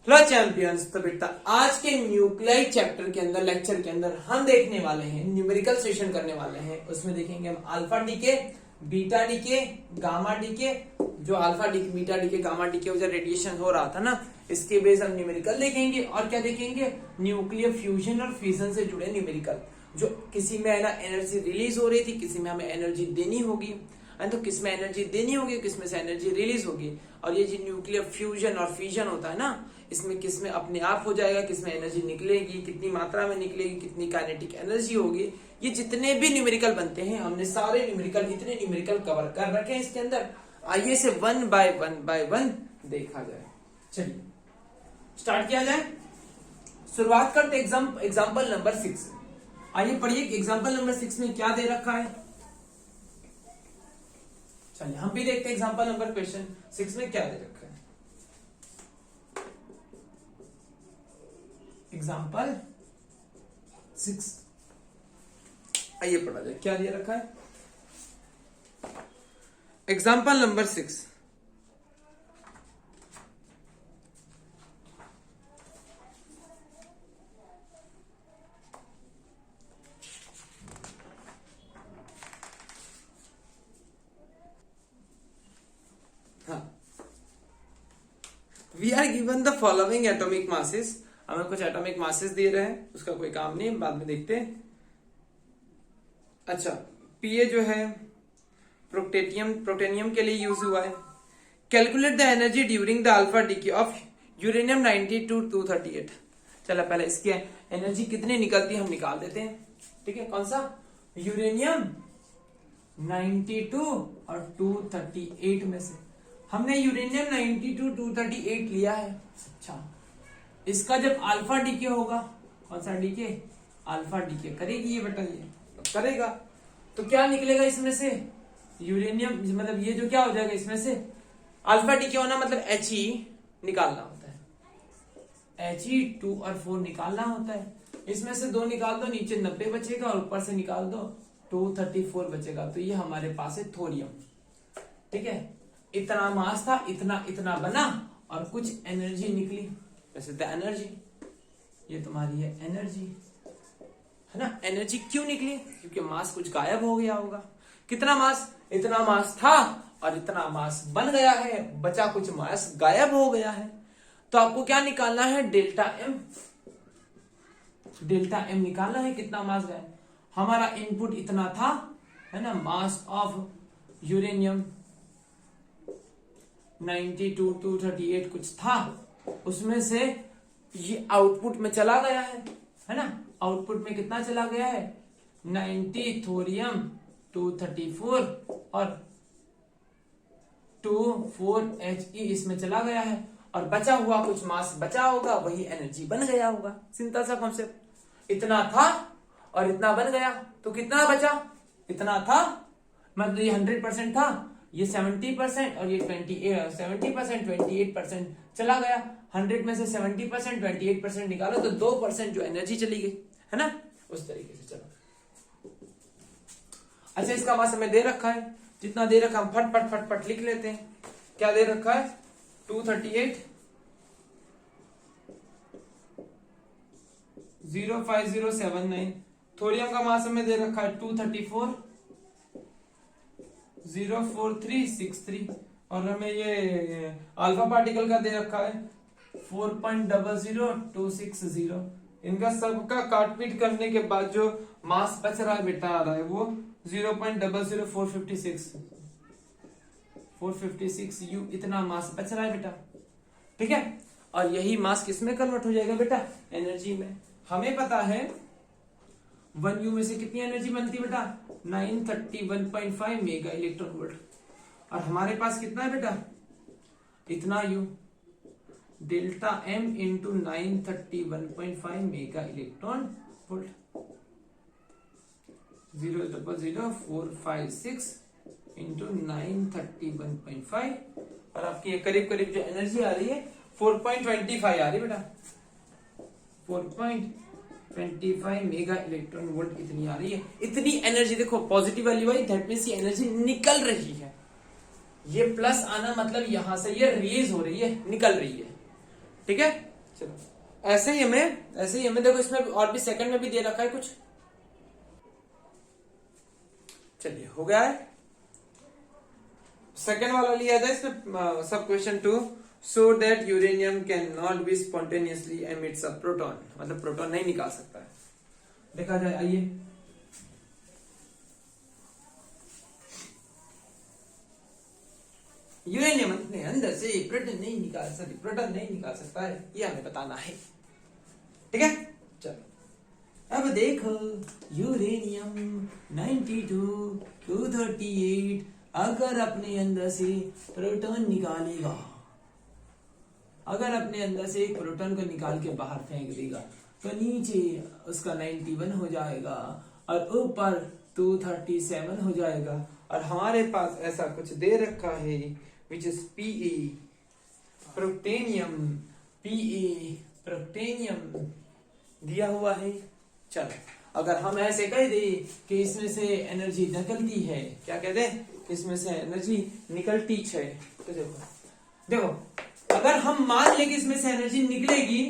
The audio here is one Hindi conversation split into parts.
Hello champions. तो बेटा आज के न्यूक्लियाई चैप्टर के अंदर लेक्चर के अंदर हम देखने वाले हैं, न्यूमेरिकल सेशन करने वाले हैं। उसमें देखेंगे हम alpha decay, beta decay, gamma decay. जो alpha decay, beta decay, gamma decay जो रेडिएशन हो रहा था ना, इसके बेस हम न्यूमेरिकल देखेंगे। और क्या देखेंगे? न्यूक्लियर फ्यूजन और फिजन से जुड़े न्यूमेरिकल। जो किसी में है ना एनर्जी रिलीज हो रही थी, किसी में हमें एनर्जी देनी होगी, तो किस में एनर्जी देनी होगी, किस में से एनर्जी रिलीज होगी। और ये जो न्यूक्लियर फ्यूजन और फिजन होता है ना, इसमें किस में अपने आप हो जाएगा, किस में एनर्जी निकलेगी, कितनी मात्रा में निकलेगी, कितनी काइनेटिक एनर्जी होगी। ये जितने भी न्यूमेरिकल बनते हैं, हमने सारे न्यूमेरिकल, इतने न्यूमेरिकल कवर कर रखे हैं इसके अंदर। आइए से वन बाय वन देखा जाए। चलिए स्टार्ट किया जाए। शुरुआत करते एग्जाम्पल नंबर 6। आइए पढ़िए एग्जाम्पल नंबर 6 में क्या दे रखा है। चलिए हम भी देखते हैं एग्जाम्पल नंबर क्वेश्चन 6 में क्या दे रखा है। एग्जाम्पल 6 आइए पढ़ा जाए क्या दे रखा है। Example number 6। We are given the following atomic masses. हमें कुछ एटॉमिक मासेस दे रहे हैं, उसका कोई काम नहीं, बाद में देखते हैं। अच्छा, पीए जो है प्रोटेनियम के लिए यूज हुआ है। Calculate the energy during the alpha decay of uranium 90 to 238। चलो पहले इसकी एनर्जी कितनी निकलती है हम निकाल देते हैं। ठीक है, कौन सा? यूरेनियम 92 और 238 में से हमने यूरेनियम 92 to 238 लिया है। अच्छा, इसका जब अल्फा डीके होगा, कौन सा डीके? अल्फा डीके करेगी ये बेटा, ये तो करेगा। तो क्या निकलेगा इसमें से? यूरेनियम, मतलब ये जो क्या हो जाएगा इसमें से अल्फा डीके होना मतलब He निकालना होता है। He2 और 4 निकालना होता है। इसमें से 2 निकाल दो, नीचे 90 बचेगा और ऊपर से निकाल दो 234 बचेगा। तो ये हमारे पास है थोरियम। ठीक है, इतना मास था, इतना बना और कुछ एनर्जी निकली। वैसे द एनर्जी, ये तुम्हारी है एनर्जी, है ना। एनर्जी क्यों निकली? क्योंकि मास कुछ गायब हो गया होगा। कितना मास? इतना मास था और इतना मास बन गया है, बचा कुछ मास गायब हो गया है। तो आपको क्या निकालना है? Delta M. डेल्टा एम निकालना है, कितना मास गया। हमारा इनपुट इतना था, है ना, मास ऑफ यूरेनियम 92 to 238 कुछ था, उसमें से ये आउटपुट में चला गया है ना। आउटपुट में कितना चला गया है? 90 थोरियम 234 और 24 He इसमें चला गया है। और बचा हुआ कुछ मास बचा होगा, वही एनर्जी बन गया होगा। सिंपल सा कॉन्सेप्ट। इतना था और इतना बन गया, तो कितना बचा? इतना था मतलब ये 100% था, ये 70% और ये 70% 28% चला गया। 100 में से 70% 28% निकालो तो 2% जो एनर्जी चली गई, है ना। उस तरीके से चलो। अच्छा, इसका मास हमें दे रखा है, जितना दे रखा हम फट लिख लेते हैं। क्या दे रखा है? 238 05079। थोरियम का मास हमें दे रखा है 234 04363 और हमें ये अल्फा पार्टिकल का दे रखा है 4.00260। इनका सबका काटपीट करने के बाद जो मास बच रहा है बेटा, आ रहा है वो 0.00456 यू, इतना मास बच रहा है बेटा। ठीक है, और यही मास किस में कन्वर्ट हो जाएगा बेटा? एनर्जी में। हमें पता है 1 यू में से कितनी एनर्जी बनती है बेटा? 931.5 मेगा इलेक्ट्रॉन वोल्ट। और हमारे पास कितना है बेटा? इतना u. Delta M into 931.5 mega electron volt 0.0456 into 931.5 और आपकी करीब करीब जो एनर्जी आ रही है 4.25 आ रही है बेटा। 4.25 मेगा इलेक्ट्रॉन वोल्ट इतनी आ रही है। इतनी एनर्जी देखो, पॉजिटिव वाली वाली, दैट मींस ये एनर्जी निकल रही है। ये प्लस आना मतलब यहां से ये रिलीज हो रही है, निकल रही है। ठीक है, चलो ऐसे ही हमें देखो इसमें और भी सेकंड में भी दे रखा है कुछ। चलिए हो गया है। सेकंड वाला लिया था इसमें सब question 2 so that uranium can not be spontaneously emits a proton, मतलब प्रोटॉन नहीं निकाल सकता है। देखा जाए, आइए यूरेनियम अपने अंदर से प्रोटॉन नहीं निकाल सकता है, ये हमें बताना है। ठीक है, चलो अब देखो यूरेनियम 92 238 अगर अपने अंदर से प्रोटॉन निकालेगा, अगर अपने अंदर से एक प्रोटॉन को निकाल के बाहर फेंक देगा तो नीचे उसका 91 हो जाएगा और ऊपर 237 हो जाएगा। और हमारे पास ऐसा कुछ दे रखा है विच इज Pe प्रोटेनियम, Pe प्रोटेनियम दिया हुआ है। चलो अगर हम ऐसे कह दे कि इसमें से एनर्जी निकलती है, क्या कहते हैं, इसमें से एनर्जी निकलती है, तो देखो अगर हम मान लें कि इसमें से एनर्जी निकलेगी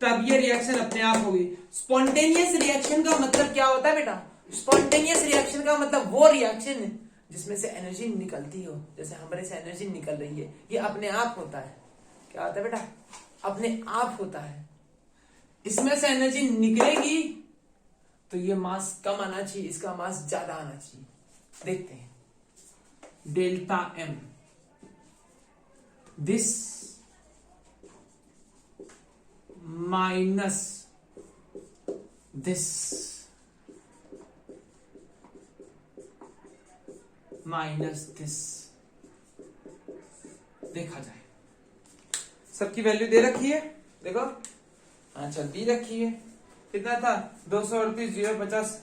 तब ये रिएक्शन अपने आप होगी। स्पॉन्टेनियस रिएक्शन का मतलब क्या होता है बेटा? स्पॉन्टेनियस रिएक्शन का मतलब वो रिएक्शन जिसमें से एनर्जी निकलती हो, जैसे हमारे से एनर्जी निकल रही है, ये अपने आप होता है। क्या होता है बेटा? अपने आप होता है। इसमें से एनर्जी निकलेगी तो ये मास कम आना चाहिए, इसका मास ज्यादा आना चाहिए। देखते हैं, delta m, this minus this minus this, देखा जाए सबकी वैल्यू दे रखी है, देखो अच्छा दी रखी है। कितना था? 238 050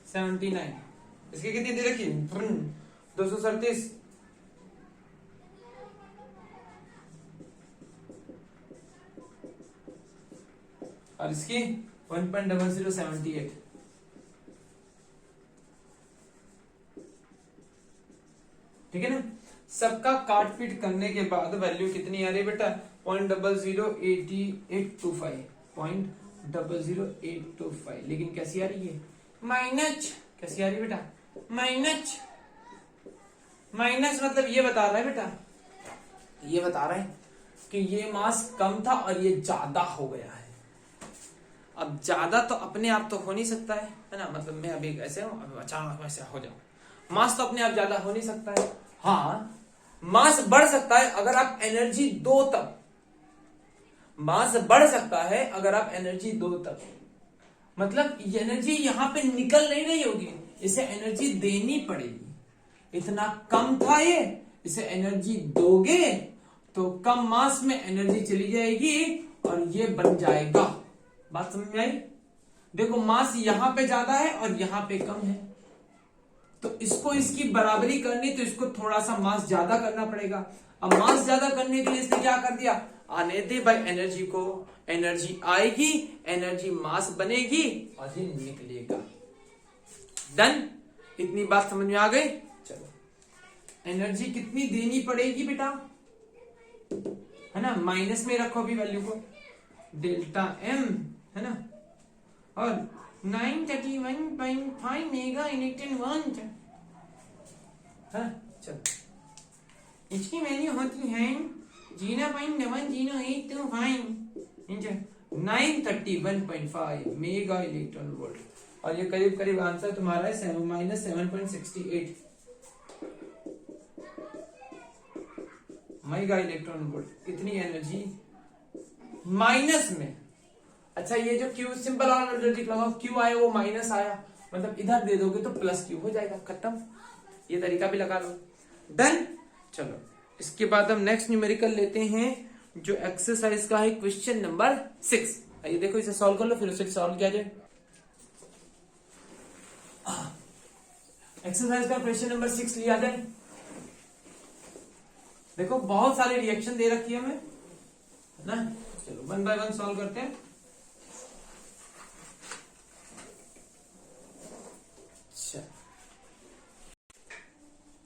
79। इसकी कितनी दे रखी? 237 और इसकी 1.0078। ठीक है ना? सबका काट पीट करने के बाद वैल्यू कितनी आ रही है बेटा? 0.008825, 0.00825। लेकिन कैसी आ रही है? माइनस। कैसी आ रही है बेटा? माइनस। माइनस मतलब ये बता रहा है बेटा, ये बता रहा है कि ये मास कम था और ये ज्यादा हो गया है। अब ज्यादा तो अपने आप तो हो नहीं सकता है ना? मतलब मैं अभी ऐसे हूं, अभी अचानक वैसे हो जाऊं, मास तो अपने आप ज्यादा हो नहीं सकता है। हाँ, मास बढ़ सकता है अगर आप एनर्जी दो तब। मास बढ़ सकता है अगर आप एनर्जी दो तब, मतलब एनर्जी यहां पे निकल नहीं रही होगी, इसे एनर्जी देनी पड़ेगी। इतना कम था ये, इसे एनर्जी दोगे तो कम मास में एनर्जी चली जाएगी और ये बन जाएगा। बात समझ में आई? देखो मास यहां पे ज्यादा है और यहां पे कम है, तो इसको इसकी बराबरी करनी तो इसको थोड़ा सा मास ज्यादा करना पड़ेगा। अब मास ज्यादा करने के लिए इसने क्या कर दिया? आने दे भाई एनर्जी को, एनर्जी आएगी, एनर्जी मास बनेगी और ये निकलेगा। डन? इतनी बात समझ में आ गई? चलो, एनर्जी कितनी देनी पड़ेगी बेटा? है ना, माइनस में रखो अभी वैल्यू को, डेल्टा एम, है ना, और 931.5 मेगा इलेक्ट्रॉन वोल्ट। चलो, इसकी वैल्यू होती है 0.10825 इंच 931.5 मेगा इलेक्ट्रॉन वोल्ट। और ये करीब करीब आंसर तुम्हारा है -7.68 मेगा इलेक्ट्रॉन वोल्ट। इतनी एनर्जी माइनस में। अच्छा, ये जो Q सिंपल और लॉजिक लगाओ, Q आया वो माइनस आया, मतलब इधर दे दोगे तो प्लस Q हो जाएगा, खत्म। ये तरीका भी लगा लो। डन? चलो, इसके बाद हम नेक्स्ट न्यूमेरिकल लेते हैं जो एक्सरसाइज का है क्वेश्चन नंबर 6। आइए देखो, इसे सॉल्व कर लो, फिर उसे सॉल्व किया जाए। एक्सरसाइज का क्वेश्चन नंबर 6 लिया जाए। देखो बहुत सारे रिएक्शन दे रखी है हमें, है ना? चलो वन बाय वन सॉल्व करते हैं।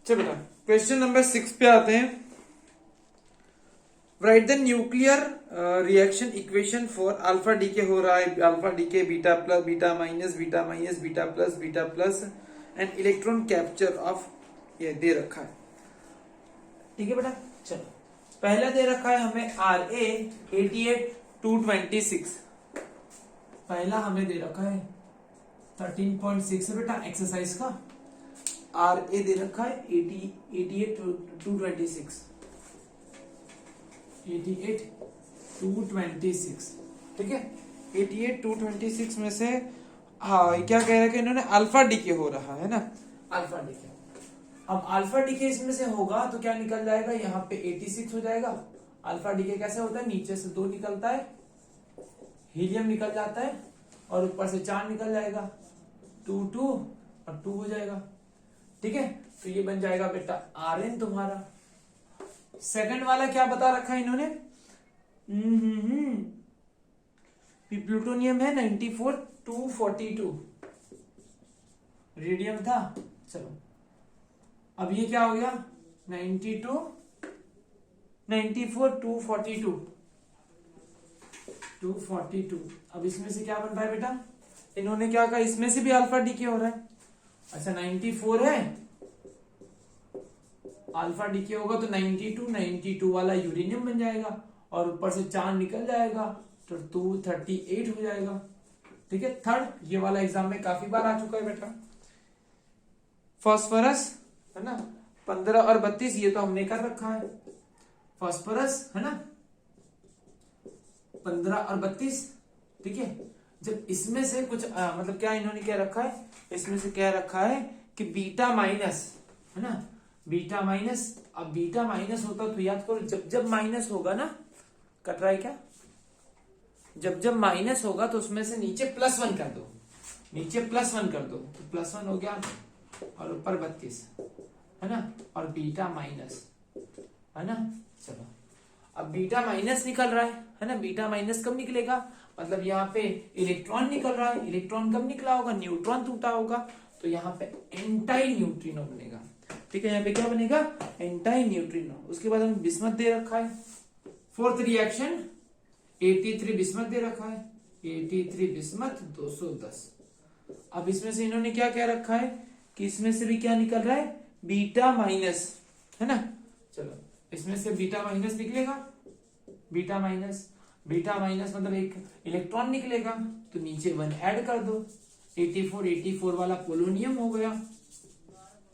चलो बेटा, क्वेश्चन नंबर 6 पे आते हैं। Right the nuclear reaction equation for alpha decay हो रहा है, alpha decay beta plus beta minus beta plus and electron capture of, ये दे रखा है। ठीक है बेटा, चलो पहला दे रखा है हमें RA 88,226, पहला हमें दे रखा है 13.6 बेटा एक्सरसाइज का, RA दे रखा है 88,226, 88,226, ठीक है। 88,226 में से हाँ क्या कह रहा है कि इन्होंने अल्फा डीके हो रहा है ना, अल्फा डीके। अब अल्फा डीके इसमें से होगा तो क्या निकल जाएगा, यहाँ पे 86 हो जाएगा। अल्फा डीके कैसे होता है, नीचे से 2 निकलता है, हीलियम निकल जाता है और ऊपर से 4 निकल जाएगा, 2 2 और 2 हो जाएगा। ठीक है, तो ये बन जाएगा बेटा Rn तुम्हारा। सेकंड वाला क्या बता रखा है इन्होंने, प्लूटोनियम है 94,242, रेडियम था। चलो अब ये क्या हो गया 94,242, 242। अब इसमें से क्या बन रहा है बेटा, इन्होंने क्या कहा, इसमें से भी अल्फा डीके हो रहा है। अच्छा 94 है, अल्फा डीके होगा तो 92 वाला यूरेनियम बन जाएगा और ऊपर से 4 निकल जाएगा तो 238 हो जाएगा। ठीक है, थर्ड ये वाला एग्जाम में काफी बार आ चुका है बेटा। फास्फोरस है ना 15 और 32, ये तो हमने कर रखा है। फास्फोरस है ना 15 और 32, ठीक है। जब इसमें से कुछ मतलब क्या इन्होंने क्या रखा है, इसमें से क्या रखा है कि बीटा माइनस है ना, बीटा माइनस। अब बीटा माइनस होता तो याद करो, जब जब माइनस होगा ना, कट रहा है क्या, जब जब माइनस होगा तो उसमें से नीचे +1 कर दो, नीचे +1 कर दो तो +1 हो गया और ऊपर 32 है ना, और बीटा माइनस है ना। चलो अब बीटा माइनस निकल रहा है ना, बीटा माइनस कब निकलेगा, मतलब यहाँ पे इलेक्ट्रॉन निकल रहा है, इलेक्ट्रॉन कब निकला होगा, न्यूट्रॉन टूटा होगा, तो यहाँ पे एंटाई न्यूट्रिनो बनेगा। ठीक है, यहाँ पे क्या बनेगा, एंटाई न्यूट्रिनो। उसके बाद हमें बिस्मथ दे रखा है, फोर्थ रिएक्शन 83 बिस्मथ दे रखा है, 83 बिस्मथ 210। अब इसमें से इन्होंने क्या कह रखा है कि इसमें से भी क्या निकल रहा है, बीटा माइनस है ना। चलो इसमें से बीटा माइनस निकलेगा, बीटा माइनस, बीटा माइनस मतलब एक इलेक्ट्रॉन निकलेगा तो नीचे 1 ऐड कर दो, 84 वाला पोलोनियम हो गया।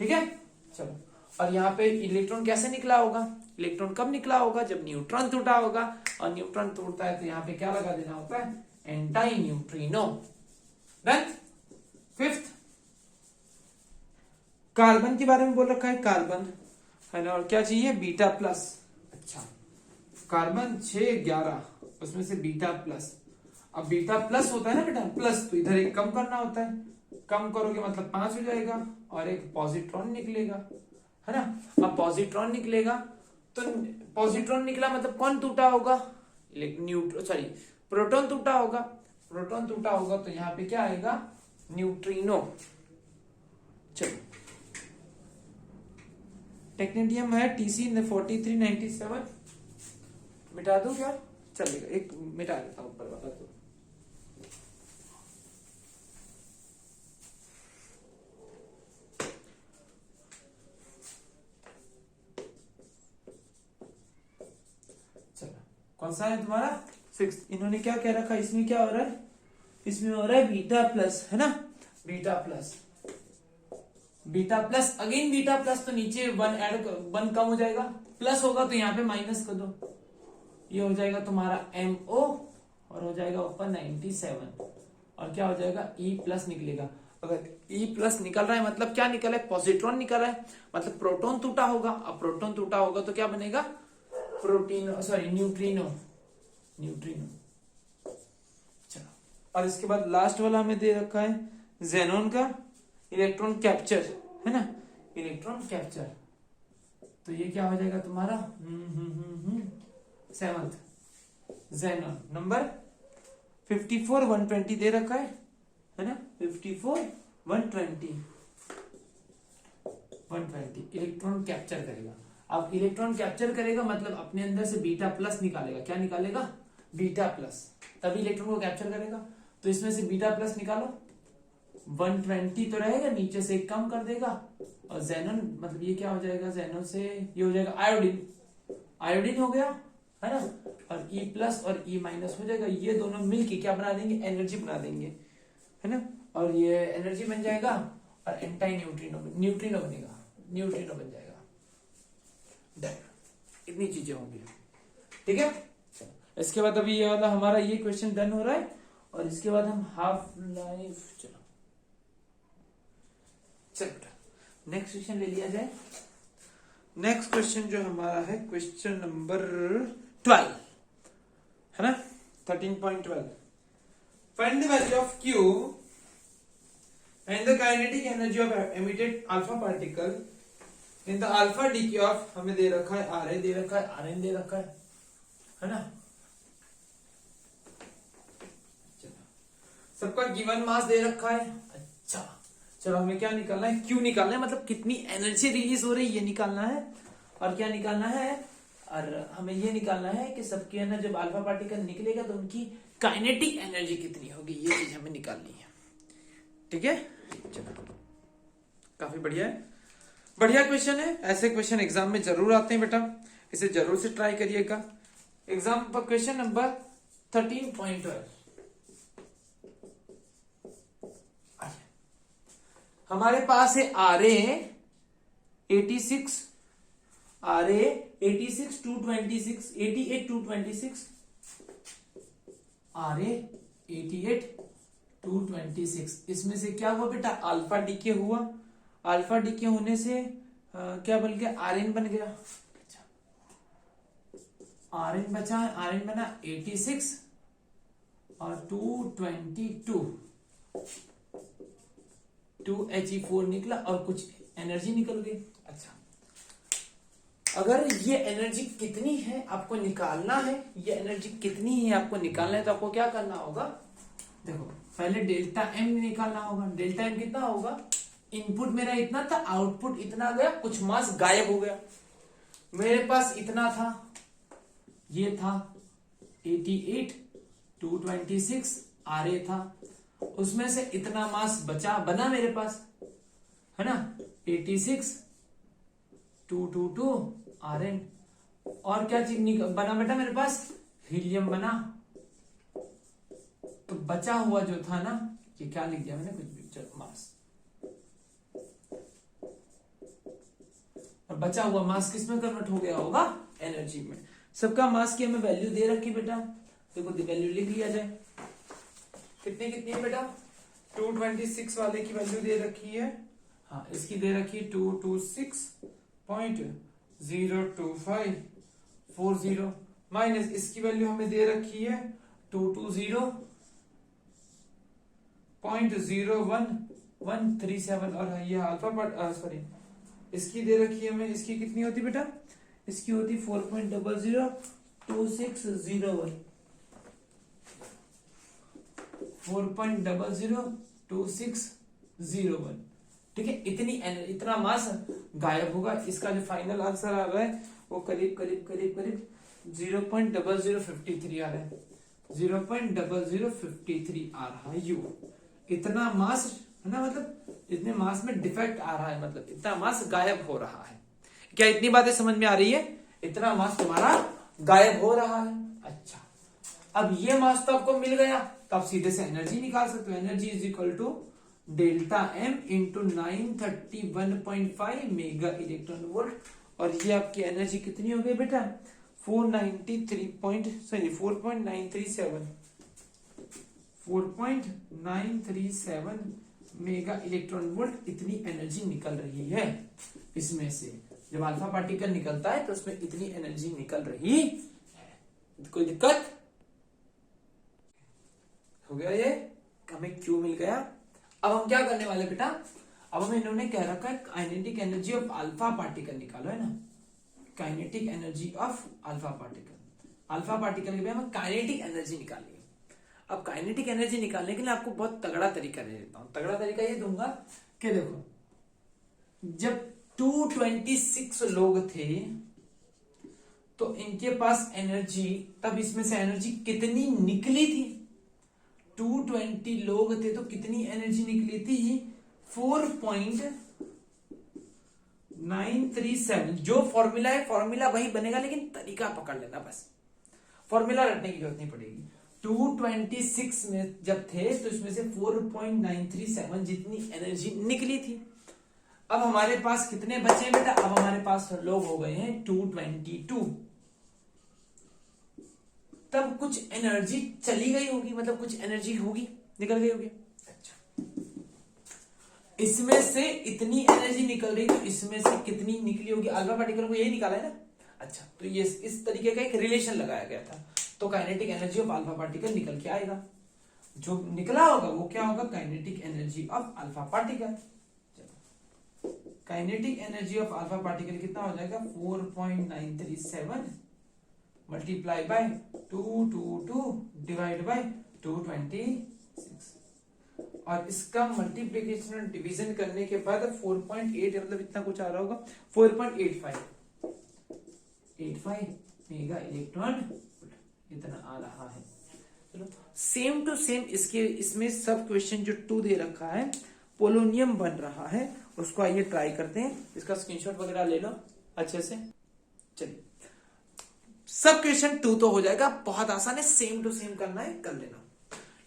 ठीक है, चलो और यहाँ पे इलेक्ट्रॉन कैसे निकला होगा, इलेक्ट्रॉन कब निकला होगा, जब न्यूट्रॉन टूटा होगा, और न्यूट्रॉन टूटता है तो यहाँ पे क्या लगा देना होता है, anti neutrino. Done. Fifth carbon के बारे में बोल रखा है, कार्बन है ना, और क्या चाहिए, बीटा प्लस। अच्छा कार्बन 611, उसमें से बीटा प्लस। अब बीटा प्लस होता है ना बेटा, प्लस तो इधर एक कम करना होता है, कम करोगे मतलब 5 हो जाएगा और एक पॉजिट्रॉन निकलेगा है ना। अब पॉजिट्रॉन निकलेगा तो पॉजिट्रॉन निकला मतलब कौन टूटा होगा, प्रोटॉन टूटा होगा, प्रोटॉन टूटा होगा तो यहाँ पे क्या आएगा, न्यूट्रिनो। चलो टेक्नेडियम है TC 4397, मिटा दो क्या, चलेगा, एक मिटा देता हूं, ऊपर बता दो। चलो कौन सा है तुम्हारा, 6। इन्होंने क्या कह रखा है, इसमें क्या हो रहा है, इसमें हो रहा है बीटा प्लस है ना, beta plus, beta plus, again beta plus तो नीचे 1 ऐड, 1 कम हो जाएगा, प्लस होगा तो यहाँ पे माइनस कर दो, ये हो जाएगा तुम्हारा MO और हो जाएगा ऊपर 97 और क्या हो जाएगा E+ निकलेगा। अगर E+ निकल रहा है मतलब क्या निकल है, पॉजिट्रॉन निकल रहा है, मतलब प्रोटॉन टूटा होगा। अब प्रोटॉन टूटा होगा तो क्या बनेगा, प्रोटीन सॉरी न्यूट्रिनो, न्यूट्रिनो। चलो और इसके बाद लास्ट वाला हमें दे रखा है जेनॉन का इलेक्ट्रॉन कैप्चर है ना, इलेक्ट्रॉन कैप्चर, तो ये क्या हो जाएगा तुम्हारा 7th जेनॉन नंबर 54,120 दे रखा है ना, 54,120 इलेक्ट्रॉन कैप्चर करेगा। अब इलेक्ट्रॉन कैप्चर करेगा मतलब अपने अंदर से बीटा प्लस निकालेगा। क्या निकालेगा? बीटा प्लस, तभी इलेक्ट्रॉन को कैप्चर करेगा। तो इसमें से बीटा प्लस निकालो, 120 तो रहेगा, नीचे से एक कम कर देगा, और जेनन मतलब ये क्या हो जाएगा, जेनन से ये हो जाएगा आयोडीन, आयोडीन हो गया है ना, और E प्लस और E माइनस हो जाएगा। ये दोनों मिलके क्या बना देंगे, एनर्जी बना देंगे, है ना, और ये एनर्जी बन जाएगा, और एंटी न्यूट्रिनो न्यूट्रिनो बनेगा, न्यूट्रिनो बन जाएगा। डन, इतनी चीजें होंगी, ठीक है। इसके बाद अभी ये वाला हमारा ये क्वेश्चन डन हो रहा है, और इसके बाद हम हाफ लाइफ, चलो नेक्स्ट क्वेश्चन ले लिया जाए। नेक्स्ट क्वेश्चन जो हमारा है क्वेश्चन नंबर 12 है ना, 13.12। Find the value of Q and the kinetic energy of emitted alpha particle in the alpha decay of, हमें दे रखा है Ra दे रखा है, Rn दे रखा है ना, सबका गिवन मास दे रखा है। अच्छा चलो हमें क्या निकालना है, क्यू निकालना है, मतलब कितनी एनर्जी रिलीज हो रही है ये निकालना है, और क्या निकालना है, और हमें ये निकालना है कि सबके अंदर जब अल्फा पार्टिकल निकलेगा तो उनकी काइनेटिक एनर्जी कितनी होगी, ये चीज हमें निकालनी है, ठीक है। चलो काफी बढ़िया है, बढ़िया क्वेश्चन है, ऐसे क्वेश्चन एग्जाम में जरूर आते हैं बेटा, इसे जरूर से ट्राई करिएगा। एग्जाम पर क्वेश्चन नंबर 13.12 हमारे पास है Ra 86 226 88 226 Ra 88 226, इसमें से क्या हुआ बेटा, अल्फा डीके हुआ, अल्फा डीके होने से क्या बन गया, Rn बन गया, Rn बचा, Rn बना 86 और 222 2He4 निकला, और कुछ एनर्जी निकल गई। अच्छा अगर ये एनर्जी कितनी है आपको निकालना है, ये एनर्जी कितनी है आपको निकालना है, तो आपको क्या करना होगा, देखो पहले डेल्टा एम निकालना होगा। डेल्टा एम कितना होगा, इनपुट मेरा इतना था, आउटपुट इतना गया, कुछ मास गायब हो गया, मेरे पास इतना था, ये था 88 226 Ra था, उसमें से इतना मास बचा बना मेरे पास, है ना, 86 222 Rn, और क्या चीज बना बेटा मेरे पास, हीलियम बना। तो बचा हुआ जो था ना, ये क्या लिख दिया मैंने, कुछ भी, मास, और बचा हुआ मास किस में कन्वर्ट हो गया होगा, एनर्जी में। सबका मास की हमें वैल्यू दे रखी बेटा, देखो वैल्यू लिख लिया जाए, कितनी कितनी है बेटा, 226 वाले की वैल्यू दे रखी है, हाँ इसकी दे रखी है 226.02540 माइनस इसकी वैल्यू हमें दे रखी है 220.01137, और ये अल्फा सॉरी इसकी दे रखी है हमें, इसकी कितनी होती बेटा, इसकी होती 4.002601 4.002601, ठीक है। इतना मास गायब होगा, इसका जो फाइनल आंसर आ रहा है वो करीब 0.0053 आ रहा है, 0.0053 आ रहा है यू, इतना मास है ना, मतलब इतने मास में डिफेक्ट आ रहा है, मतलब इतना मास गायब हो रहा है। क्या इतनी बातें समझ में आ रही है, इतना मास तुम्हारा गायब हो रहा है। अच्छा अब ये मास तो आपको मिल गया, तो आप सीधे से एनर्जी निकाल सकते हो, energy is equal to delta M into 931.5 mega electron volt, और ये आपकी एनर्जी कितनी हो गई बेटा, 4.937 मेगा इलेक्ट्रॉन वोल्ट, इतनी एनर्जी निकल रही है इसमें से। जब अल्फा पार्टिकल निकलता है तो उसमें इतनी एनर्जी निकल रही है, कोई दिक्कत हो गया, ये हमें क्यों मिल गया। अब हम क्या करने वाले बेटा, अब हमें इन्होंने कह रखा है kinetic energy of alpha particle निकालो, है ना, kinetic energy of alpha particle, alpha particle के हमें काइनेटिक एनर्जी निकालनी है। अब काइनेटिक एनर्जी निकालने के लिए आपको बहुत तगड़ा तरीका दे देता हूं, तगड़ा तरीका ये दूंगा कि देखो जब 226 लोग थे, तो इनके पास एनर्जी, तब इसमें से एनर्जी कितनी निकली थी? 220 लोग थे तो कितनी एनर्जी निकली थी? 4.937। जो फॉर्मूला है फॉर्मूला वही बनेगा, लेकिन तरीका पकड़ लेना बस, फॉर्मूला रटने की जरूरत नहीं पड़ेगी। 226 में जब थे तो इसमें से 4.937 जितनी एनर्जी निकली थी। अब हमारे पास कितने बचे बेटा? अब हमारे पास लोग हो गए हैं 222। तब कुछ एनर्जी चली गई होगी, मतलब कुछ एनर्जी होगी, निकल गई होगी। अच्छा, इसमें से इतनी एनर्जी निकल रही, तो इसमें से कितनी निकली होगी? अल्फा पार्टिकल को यही निकाला है ना। अच्छा, तो ये इस तरीके का एक रिलेशन लगाया गया था, तो kinetic energy of alpha particle निकल के आएगा। जो निकला होगा वो क्या होगा? Kinetic energy of alpha particle. Kinetic energy of alpha particle कितना हो जाएगा? 4.937 मल्टीप्लाई बाय 222 डिवाइड बाय 226, और इसका मल्टीप्लीकेशन और डिवीजन करने के बाद 4.8 मतलब इतना कुछ आ रहा होगा, 4.85 मेगा इलेक्ट्रॉन इतना आ रहा है। चलो सेम टू सेम इसमें सब क्वेश्चन जो 2 दे रखा है, पोलोनियम बन रहा है, उसको आइए ट्राई करते हैं। इसका स्क्रीनशॉट वगैरह ले लो अच्छे से। चलिए, सब क्वेश्चन 2 तो हो जाएगा, बहुत आसान है, सेम टू सेम करना है, कर लेना,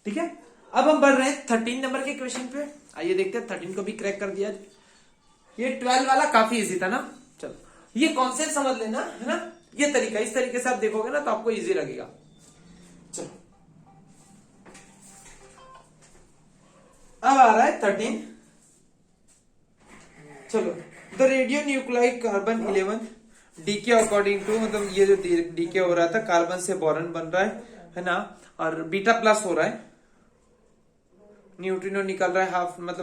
ठीक है। अब हम बढ़ रहे हैं 13 नंबर के क्वेश्चन पे। आइए देखते हैं, 13 को भी क्रैक कर दिया। ये 12 वाला काफी इजी था ना। चलो, ये कॉन्सेप्ट समझ लेना है ना, ये तरीका, इस तरीके से आप देखोगे ना तो आपको इजी लगेगा। चलो, अब आ रहा है 13। चलो, the radio nuclide carbon 11 decays according to, मतलब ये जो डीके हो रहा था, कार्बन से बोरॉन बन रहा है ना, और बीटा प्लस हो रहा है, न्यूट्रिनो निकल रहा है,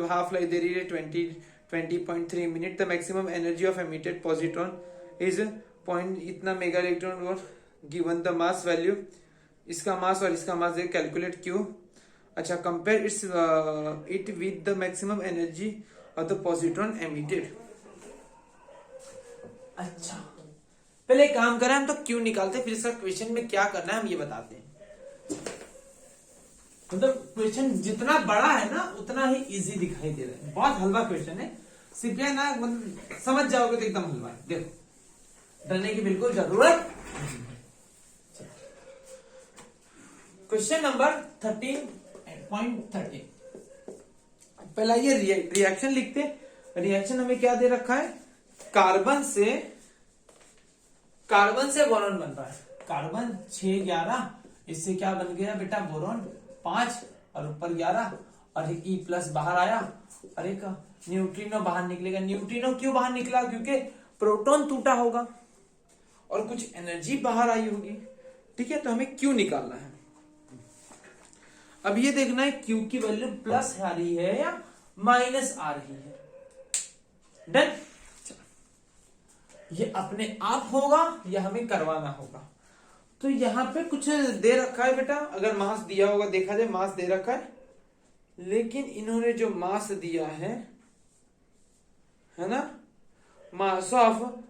हाफ लाइफ दे रही है 20.3 minute. The maximum energy of emitted positron is point इतना मेगा इलेक्ट्रॉन, और गिवन द मास वैल्यू, इसका मास और इसका मास दे, कैलकुलेट क्यू। अच्छा, compare it with the maximum energy of the positron emitted. अच्छा, पहले काम करें हम तो क्यू निकालते, फिर इसका क्वेश्चन में क्या करना है हम ये बताते हैं। मतलब क्वेश्चन जितना बड़ा है ना उतना ही इजी दिखाई दे रहा है, बहुत हलवा क्वेश्चन है, सिर्फ ना मतलब समझ जाओगे तो एकदम हलवा है। देखो, डरने की बिल्कुल जरूरत। क्वेश्चन नंबर 13.13, पहला ये रिएक्शन लिखते। रिएक्शन हमें क्या दे रखा है? कार्बन से बोरॉन बन रहा है, कार्बन 611, इससे क्या बन गया बेटा? बोरॉन 5 और ऊपर 11, और एक E प्लस बाहर आया, और एक न्यूट्रिनो बाहर निकलेगा। न्यूट्रिनो क्यों बाहर निकला? क्योंकि प्रोटॉन टूटा होगा और कुछ एनर्जी बाहर आई होगी, ठीक है। तो हमें क्यू निकालना है। अब ये देखना है क्यू की वैल्यू प्लस आ रही है या माइनस आ रही है। डन। ये अपने आप होगा या हमें करवाना होगा? तो यहां पे कुछ दे रखा है बेटा, अगर मास दिया होगा, देखा जाए मास दे रखा है, लेकिन इन्होंने जो मास दिया है ना, मास ऑफ,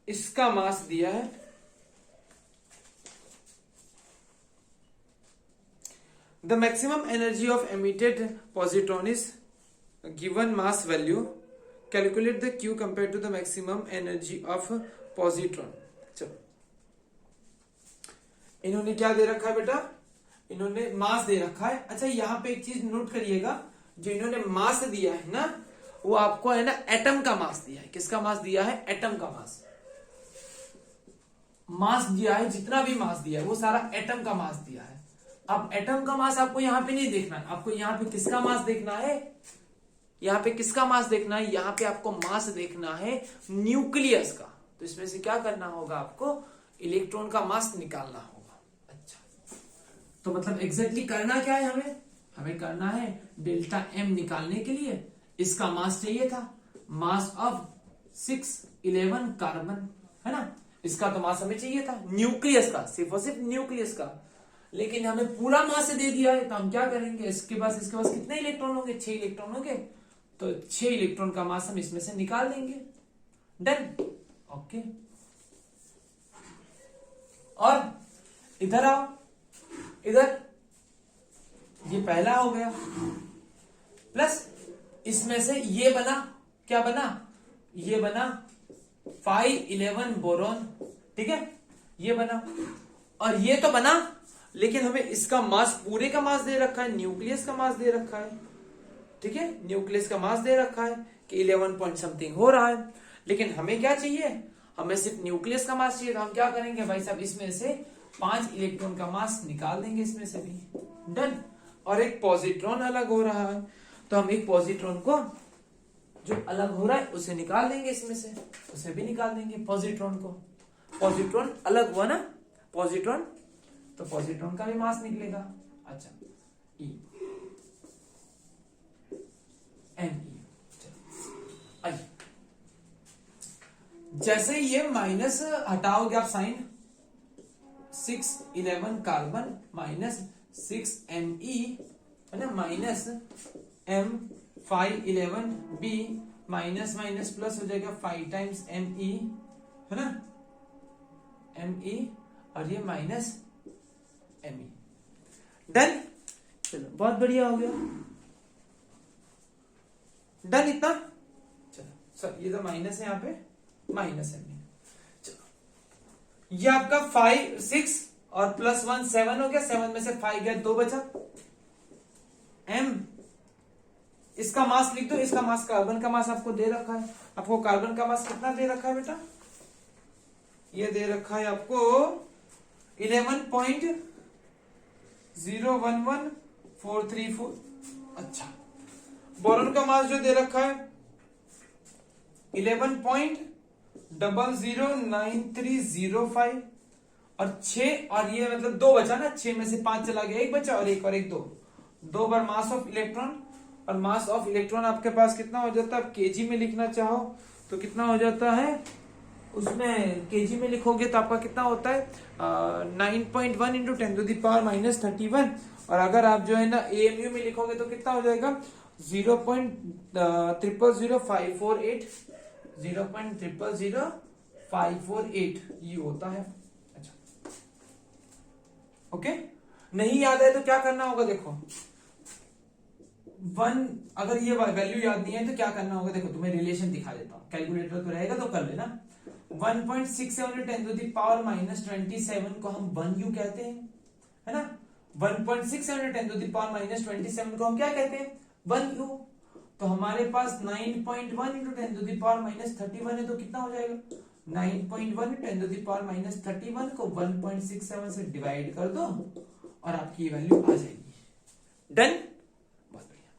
इसका मास दिया है the maximum energy of emitted positron is given mass value, calculate the Q compare to the maximum energy of positron. चलो, इन्होंने क्या दे रखा है बेटा? इन्होंने मास दे रखा है। अच्छा, यहां पे एक चीज नोट करिएगा, जो इन्होंने मास दिया है ना, वो आपको है ना एटम का मास दिया है। किसका मास दिया है? एटम का मास दिया है। जितना भी मास दिया है वो सारा एटम का मास दिया है। अब एटम का मास आपको यहां पे नहीं देखना है, आपको यहां पे किसका मास देखना है? यहां पे किसका मास देखना है? यहां पे आपको मास देखना है न्यूक्लियस का। तो इसमें से क्या करना होगा? आपको इलेक्ट्रॉन का मास निकालना होगा। अच्छा, तो मतलब एग्जैक्टली करना क्या है हमें? हमें करना है डेल्टा एम निकालने के लिए इसका मास चाहिए था, मास ऑफ 611 कार्बन, है ना, इसका तो मास हमें चाहिए था न्यूक्लियस का, सिर्फ और सिर्फ न्यूक्लियस का। लेकिन हमें पूरा मास दे दिया है, तो हम क्या करेंगे? इसके पास कितने इलेक्ट्रॉन होंगे? 6 इलेक्ट्रॉन होंगे, तो 6 इलेक्ट्रॉन का मास हम इसमें से निकाल देंगे। डन। ओके, और इधर आओ, इधर ये पहला हो गया, प्लस इसमें से ये बना, क्या बना, ये बना 511 बोरॉन, ठीक है, ये बना। और ये तो बना, लेकिन हमें इसका मास, पूरे का मास दे रखा है, न्यूक्लियस का मास दे रखा है, ठीक है, न्यूक्लियस का मास दे रखा है कि 11 पॉइंट समथिंग हो रहा है। लेकिन हमें क्या चाहिए, हमें सिर्फ न्यूक्लियस का मास चाहिए। तो हम क्या करेंगे भाई साहब, इसमें से 5 इलेक्ट्रॉन का मास निकाल देंगे इसमें से भी, डन। और एक पॉजिट्रॉन अलग हो रहा है, तो हम एक पॉजिट्रॉन को जो अलग हो रहा है उसे निकाल देंगे इसमें से, उसे भी निकाल देंगे पॉजिट्रॉन को। पॉजिट्रॉन अलग हुआ ना, पॉजिट्रॉन, तो पॉजिट्रॉन का भी मास निकलेगा। अच्छा, ई एन ई, आइए, जैसे ये माइनस हटाओगे आप साइन, 611 कार्बन माइनस 6Me है ना, minus M511B minus minus plus हो जाएगा 5 टाइम्स Me है ना, Me, और ये माइनस Me, डन। चलो बहुत बढ़िया हो गया, डन इतना। चलो सर, ये तो माइनस है, यहाँ पे माइनस Me। चलो ये आपका 5 6 और प्लस 1 7 हो गया, 7 में से 5 गया, 2 बचा। M, इसका मास लिख दो, इसका मास, कार्बन का मास आपको दे रखा है। आपको कार्बन का मास कितना दे रखा है बेटा, ये दे रखा है आपको 11.011434। अच्छा, बोरॉन का मास जो दे रखा है 11.009305, और 6, और ये मतलब 2 बचा ना, 6 में से 5 चला गया, 1 बचा, और एक 2 बार मास ऑफ इलेक्ट्रॉन। और मास ऑफ इलेक्ट्रॉन आपके पास कितना हो जाता है, केजी में लिखना चाहो तो कितना हो जाता है, उसमें केजी में लिखोगे तो आपका कितना होता है 9.1 इंटू 10⁻⁻31। और अगर आप जो है ना AMU में लिखोगे तो कितना हो जाएगा 0.000548, 0.000548 ये होता है। अच्छा, ओके, नहीं याद है तो क्या करना होगा, देखो 1, अगर ये वैल्यू याद नहीं है तो क्या करना होगा, देखो तुम्हें रिलेशन दिखा देता हूं, कैलकुलेटर तो रहेगा तो कर लेना। 1.67 10⁻27 को हम 1U कहते हैं, है ना। 1.67 10⁻27 को हम क्या कहते हैं, 1U। तो हमारे पास 9.1 इंटू 10⁻31 है, तो कितना हो जाएगा 9.1 10⁻31 को 1.67 से डिवाइड कर दो और आपकी वैल्यू आ जाएगी, डन। बहुत बढ़िया।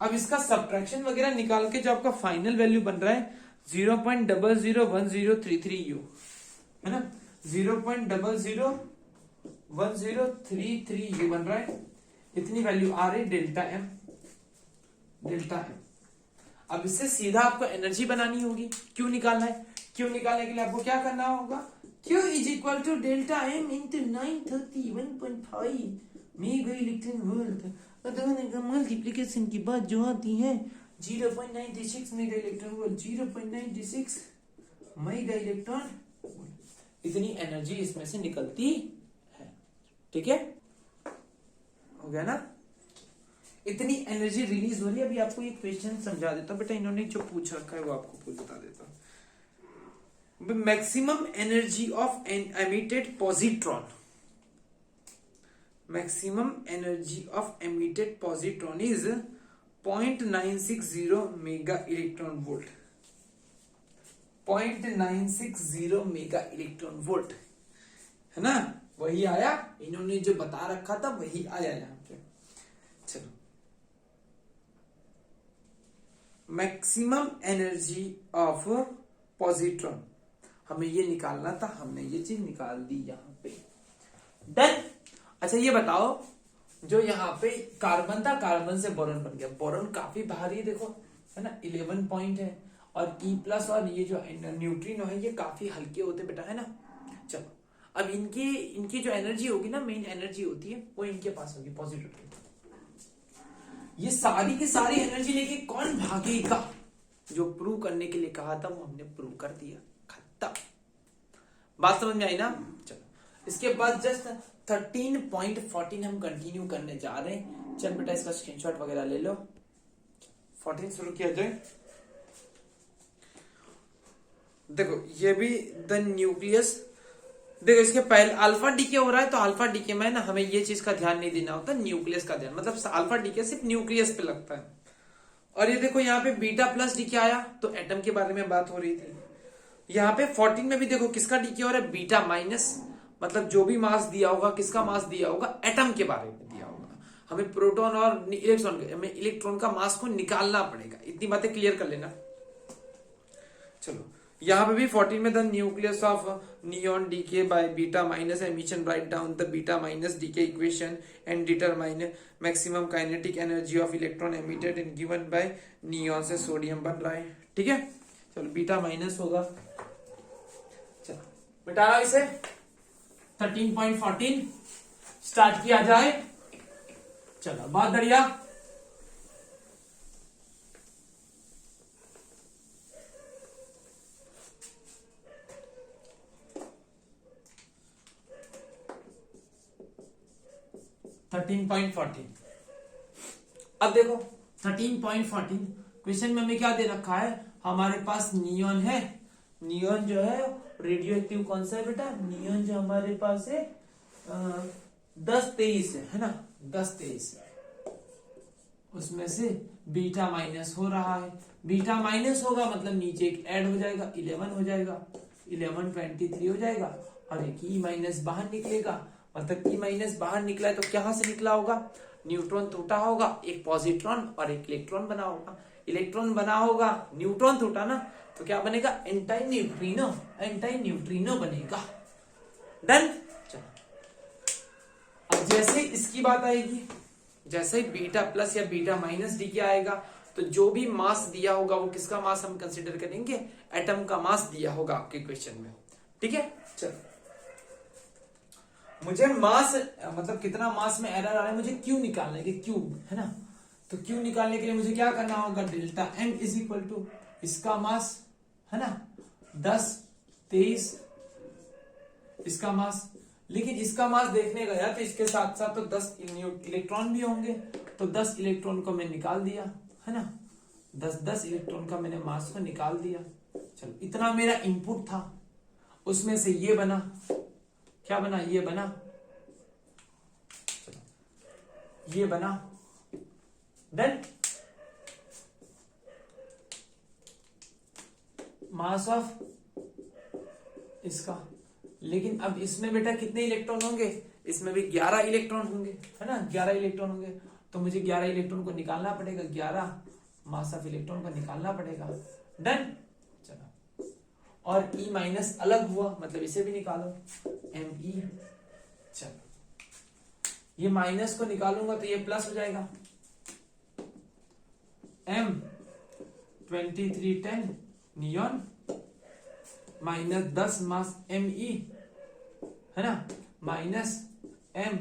अब इसका सब्ट्रैक्शन वगैरह निकाल के जो आपका फाइनल वैल्यू बन रहा है 0.001033U, है ना, 0.001033U बन रहा है। इतनी वैल्यू आ रही डेल्टा एम, डेल्टा एम। अब इससे सीधा आपको एनर्जी बनानी होगी। क्यों निकालना है, क्यों निकालने के लिए आपको क्या करना होगा, Q is equal to delta M into 931.5 mega electron volt. दोनों का मल्टीप्लीकेशन की बात जो आती है 0.96 mega electron volt, 0.96 mega electron volt, इतनी एनर्जी इसमें से निकलती है। ठीक है, हो गया ना, इतनी एनर्जी रिलीज हो रही है। अभी आपको ये क्वेश्चन समझा देता हूं बेटा, इन्होंने जो पूछ रखा है वो आपको बता देता हूं। Maximum energy of an emitted positron, maximum energy of emitted positron is 0.960 mega electron volt, 0.960 mega electron volt, है ना, वही आया, इन्होंने जो बता रखा था वही आया यहां पे। चलो, मैक्सिमम एनर्जी ऑफ पॉजिट्रॉन हमें ये निकालना था, हमने ये चीज निकाल दी यहां पे, डन। अच्छा ये बताओ, जो यहाँ पे कार्बन था, कार्बन से बोरॉन बन गया, बोरॉन काफी भारी देखो, है ना, 11 पॉइंट है, और E प्लस और ये जो न्यूट्रिनो है ये काफी हल्के होते बेटा, है ना। चलो, अब इनकी जो एनर्जी होगी ना, मेन एनर्जी होती है वो इनके पास होगी, पॉजिटिव। ये सारी की सारी एनर्जी लेके कौन भागेगा, जो प्रूव करने के लिए कहा था वो हमने प्रूव कर दिया, खत्म। बात समझ में आई ना? चलो इसके बाद जस्ट 13.14 हम कंटिन्यू करने जा रहे हैं। चल बेटा इसका स्क्रीनशॉट वगैरह ले लो। 14 शुरू किया जाए। देखो ये भी द न्यूक्लियस, देखो इसके पहले अल्फा डीके हो रहा है, तो अल्फा डीके में ना हमें ये चीज का ध्यान नहीं देना होता, न्यूक्लियस का ध्यान, मतलब अल्फा डीके सिर्फ न्यूक्लियस पे लगता है। और ये देखो यहाँ पे बीटा प्लस डीके आया, तो एटम के बारे में बात हो रही थी। यहाँ पे 14 में भी देखो किसका डीके हो रहा है, बीटा माइनस, मतलब जो भी मास दिया होगा, किसका मास दिया होगा, एटम के बारे में दिया होगा। हमें प्रोटॉन और इलेक्ट्रॉन, हमें इलेक्ट्रॉन का मास को निकालना पड़ेगा, इतनी बातें क्लियर कर लेना। चलो यहाँ पे भी 14 में the nucleus of neon decay by beta minus emission, write down the beta minus decay equation and determine maximum kinetic energy of electron emitted and given by neon से सोडियम बन रहा है। ठीक है, चलो बीटा माइनस होगा, चलो मिटा रहा इसे। 13.14 स्टार्ट किया जाए। चलो बहुत बढ़िया। अब देखो 13.14 क्वेश्चन में हमें क्या दे रखा है, हमारे पास नियॉन है। नियॉन जो है रेडियो एक्टिव कौन सा है बेटा, नियॉन जो हमारे पास है 10-23 है ना, 10-23। उसमें से बीटा माइनस हो रहा है, बीटा माइनस होगा मतलब नीचे एक ऐड हो जाएगा, 11 हो जाएगा, 11 23 हो जाएगा, और एक ई माइनस बाहर निकलेगा, मतलब ई माइनस बाहर निकला है तो कहां से निकला होगा, न्यूट्रॉन टूटा होगा, एक पॉजिट्रॉन और एक इलेक्ट्रॉन बना होगा। इलेक्ट्रॉन बना होगा, न्यूट्रॉन टूटा ना, तो क्या बनेगा, एंटी न्यूट्रिनो, एंटी न्यूट्रिनो बनेगा। डन। अब जैसे इसकी बात आएगी, जैसे ही बीटा प्लस या बीटा माइनस डी के आएगा, तो जो भी मास दिया होगा वो किसका मास हम कंसीडर करेंगे, एटम का मास दिया होगा आपके क्वेश्चन में। ठीक है, चलो मुझे मास मतलब कितना मास में एरर आ रहा है, मुझे क्यू निकालना है, क्यू है ना, तो क्यू निकालने के लिए मुझे क्या करना होगा, delta M is equal to इसका मास है ना 10-23 इसका मास। लेकिन इसका मास देखने गया तो इसके साथ साथ तो 10 इलेक्ट्रॉन भी होंगे, तो 10 इलेक्ट्रॉन को मैं निकाल दिया है ना, 10 इलेक्ट्रॉन का मैंने मास को निकाल दिया। चलो इतना मेरा इनपुट था, उसमें से ये बना, क्या बना, ये बना, चलो ये बना। देन मास ऑफ इसका, लेकिन अब इसमें बेटा कितने इलेक्ट्रॉन होंगे, इसमें भी 11 इलेक्ट्रॉन होंगे है ना, 11 इलेक्ट्रॉन होंगे, तो मुझे 11 इलेक्ट्रॉन को निकालना पड़ेगा, 11 मास ऑफ इलेक्ट्रॉन को निकालना पड़ेगा। डन। चलो और ई माइनस अलग हुआ, मतलब इसे भी निकालो, एम ई। चलो ये माइनस को निकालूंगा तो ये प्लस हो जाएगा, M 2310 neon minus 10 mass M E है ना, minus M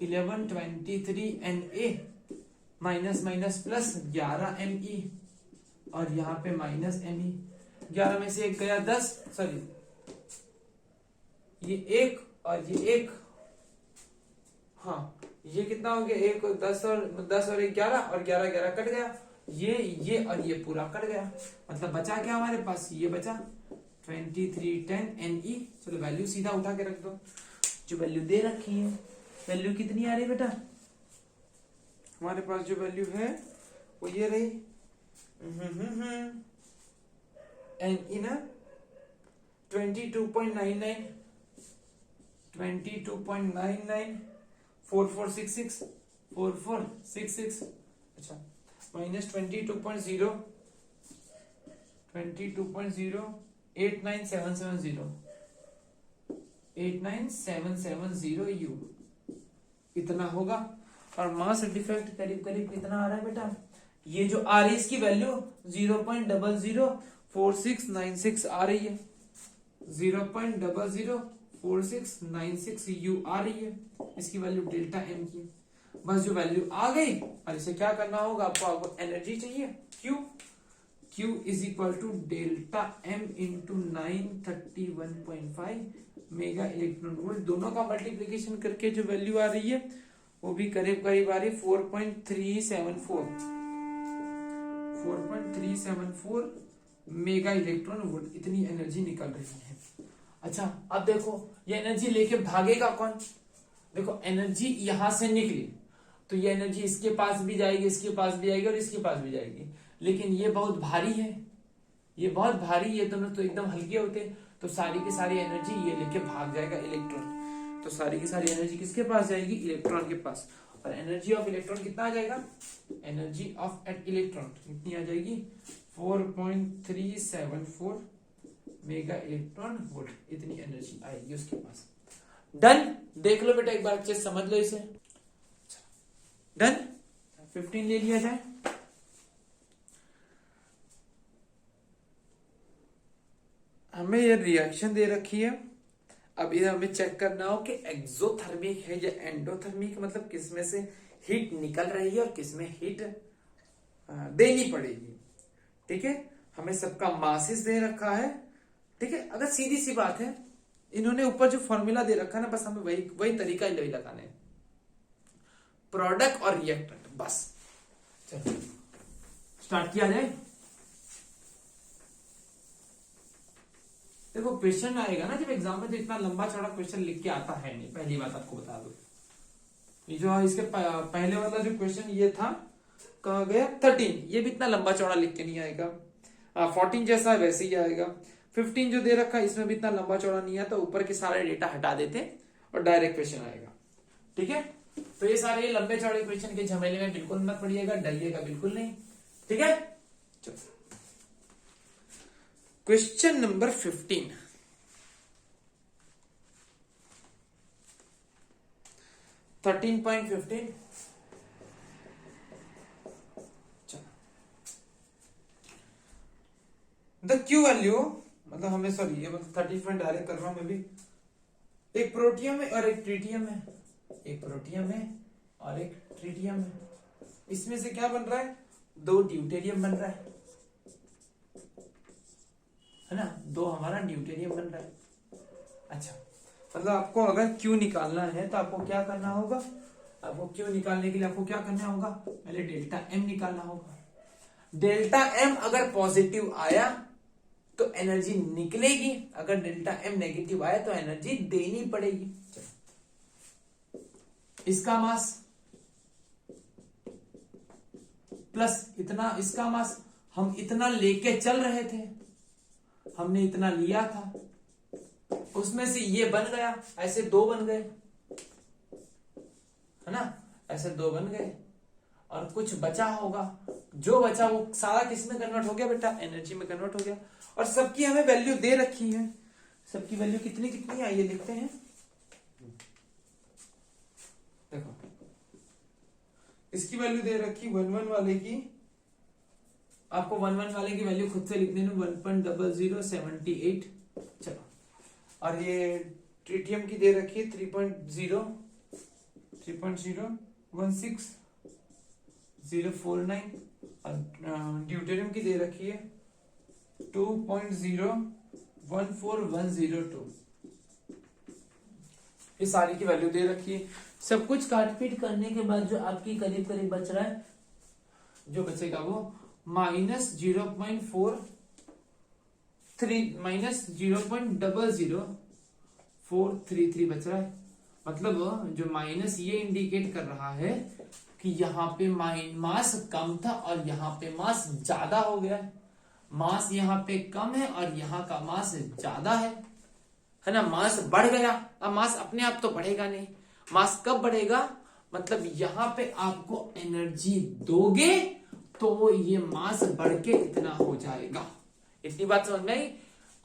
1123 N A, minus minus plus 11 M E, और यहाँ पे माइनस एम ई। 11 में से एक गया 10, सॉरी ये एक और ये एक, हाँ ये कितना हो गया, एक 10 और एक 11, और 11 कट गया, ये और ये पूरा कट गया, मतलब बचा क्या हमारे पास, ये बचा 2310 NE। चलो वैल्यू सीधा उठा के रख दो, जो वैल्यू दे रखी है, वैल्यू कितनी आ रही बेटा, हमारे पास जो वैल्यू है वो ये रही, NE ना 22.99 4466 अच्छा, माइनस 22.0 89770 U इतना होगा। और मास डिफेक्ट करीब करीब कितना आ रहा है बेटा, ये जो आ रही है इसकी वैल्यू 0.004696 आ रही है, 0.004696 U आ रही है इसकी वैल्यू डेल्टा एम की। बस जो वैल्यू आ गई, और इसे क्या करना होगा, आपको एनर्जी चाहिए, Q is equal to delta M into 931.5 mega electron volt. दोनों का मल्टीप्लीकेशन करके जो वैल्यू आ रही है वो भी करीब करीब आ रही है 4.374 मेगा इलेक्ट्रॉन वोल्ट। इतनी एनर्जी निकल रही है। अच्छा अब देखो ये एनर्जी लेके भागेगा कौन। देखो एनर्जी यहां से निकली तो ये एनर्जी इसके पास भी जाएगी, इसके पास भी जाएगी और इसके पास भी जाएगी, लेकिन ये बहुत भारी है, ये बहुत भारी है, दोनों तो एकदम हल्के होते, तो सारी की सारी एनर्जी ये लेके भाग जाएगा इलेक्ट्रॉन। तो सारी की सारी एनर्जी किसके पास जाएगी, इलेक्ट्रॉन के पास। और एनर्जी ऑफ इलेक्ट्रॉन कितना आ जाएगा, एनर्जी ऑफ एन इलेक्ट्रॉन कितनी आ जाएगी 4.374 मेगा इलेक्ट्रॉन वोल्ट। इतनी एनर्जी आएगी उसके पास। डन। देख लो बेटा एक बार अच्छे समझ लो इसे। डन। 15 ले लिया जाए। हमें ये रिएक्शन दे रखी है, अब ये हमें चेक करना हो कि एक्सोथर्मिक है या एंडोथर्मिक, मतलब किसमें से हीट निकल रही है और किसमें हीट देनी पड़ेगी। ठीक है, हमें सबका मासेस दे रखा है। ठीक है, अगर सीधी सी बात है, इन्होंने ऊपर जो फॉर्मूला दे रखा है ना, बस हमें वही तरीका ही लगाना है, प्रोडक्ट और रिएक्टेंट, बस। चलो स्टार्ट किया जाए। देखो क्वेश्चन आएगा ना जब एग्जाम में, तो इतना लंबा चौड़ा क्वेश्चन लिख के आता है नहीं, पहली बात आपको बता दो। ये जो इसके पहले वाला जो क्वेश्चन ये था, कहा गया 13, ये भी इतना लंबा चौड़ा लिख के नहीं आएगा। 14 जैसा वैसे ही आएगा। 15 जो दे रखा है इसमें भी इतना लंबा चौड़ा नहीं आता, ऊपर के सारे डेटा हटा देते और डायरेक्ट क्वेश्चन आएगा। ठीक है, तो ये सारे लंबे चौड़े क्वेश्चन के झमेले में बिल्कुल मत पड़िएगा, डरिएगा बिल्कुल नहीं। ठीक है, चलो question number 15। 13.15। The Q value, मतलब हमें सॉरी ये मतलब 30 डायरेक्ट कर रहा हूं मैं भी। एक प्रोटियम है और एक ट्रिटियम है, एक प्रोटियम है और एक ट्रिटियम है। इसमें से क्या बन रहा है, 2 ड्यूटेरियम बन रहा है ना, 2 हमारा ड्यूटेरियम बन रहा है। अच्छा, मतलब आपको अगर क्यू निकालना है तो आपको क्या करना होगा, आपको क्यू निकालने के लिए आपको क्या करना होगा, पहले डेल्टा एम निकालना होगा। डेल्टा एम अगर पॉजिटिव आया तो एनर्जी निकलेगी, अगर डेल्टा एम नेगेटिव आया तो एनर्जी देनी पड़ेगी। इसका मास प्लस इतना, इसका मास, हम इतना लेके चल रहे थे, हमने इतना लिया था, उसमें से ये बन गया, ऐसे 2 बन गए, है ना, ऐसे 2 बन गए, और कुछ बचा होगा, जो बचा वो सारा किस में कन्वर्ट हो गया बेटा, एनर्जी में कन्वर्ट हो गया। और सबकी हमें वैल्यू दे रखी है, सबकी वैल्यू कितनी कितनी आई है देखते हैं। देखो इसकी वैल्यू दे रखी 11 वाले की, आपको 11 वाले की वैल्यू खुद से लिख देना 1.0078। चलो, और ये ट्रिटियम की दे रखी है 3.016,049 और ड्यूटेरियम की दे रखी है 2.014102। ये सारी की वैल्यू दे रखी है। सब कुछ काट पीट करने के बाद जो आपकी करीब करीब बच रहा है, जो बचेगा वो -0.00433 बच रहा है। मतलब जो माइनस ये इंडिकेट कर रहा है कि यहाँ पे मास कम था और यहाँ पे मास ज्यादा हो गया है। मास यहाँ पे कम है और यहाँ का मास ज्यादा है ना, मास बढ़ गया। अब मास अपने आप तो बढ़ेगा नहीं, मास कब बढ़ेगा, मतलब यहाँ पे आपको एनर्जी दोगे तो ये मास बढ़ के इतना हो जाएगा। इतनी बात समझ में आई।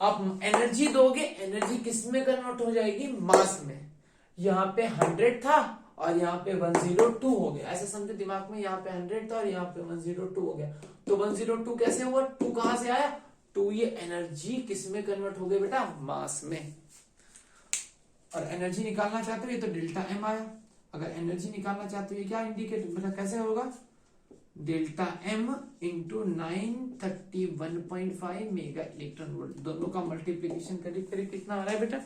आप एनर्जी दोगे, एनर्जी किस में कन्वर्ट हो जाएगी, मास में। यहाँ पे 100 था और यहाँ पे 102 हो गया, ऐसे समझो दिमाग में, यहाँ पे 100 था और यहाँ पे 102 हो गया। तो 102 कैसे हुआ, 2 कहां से आया, 2 ये एनर्जी किस में कन्वर्ट हो गई बेटा, मास में। और एनर्जी निकालना चाहते हो ये तो डेल्टा एम आया। अगर एनर्जी निकालना चाहते हो ये क्या इंडिकेट, मतलब कैसे होगा, delta M into 931.5 mega electron volt, दोनों का मल्टीप्लीकेशन करीब करीब कितना आ रहा है बेटा,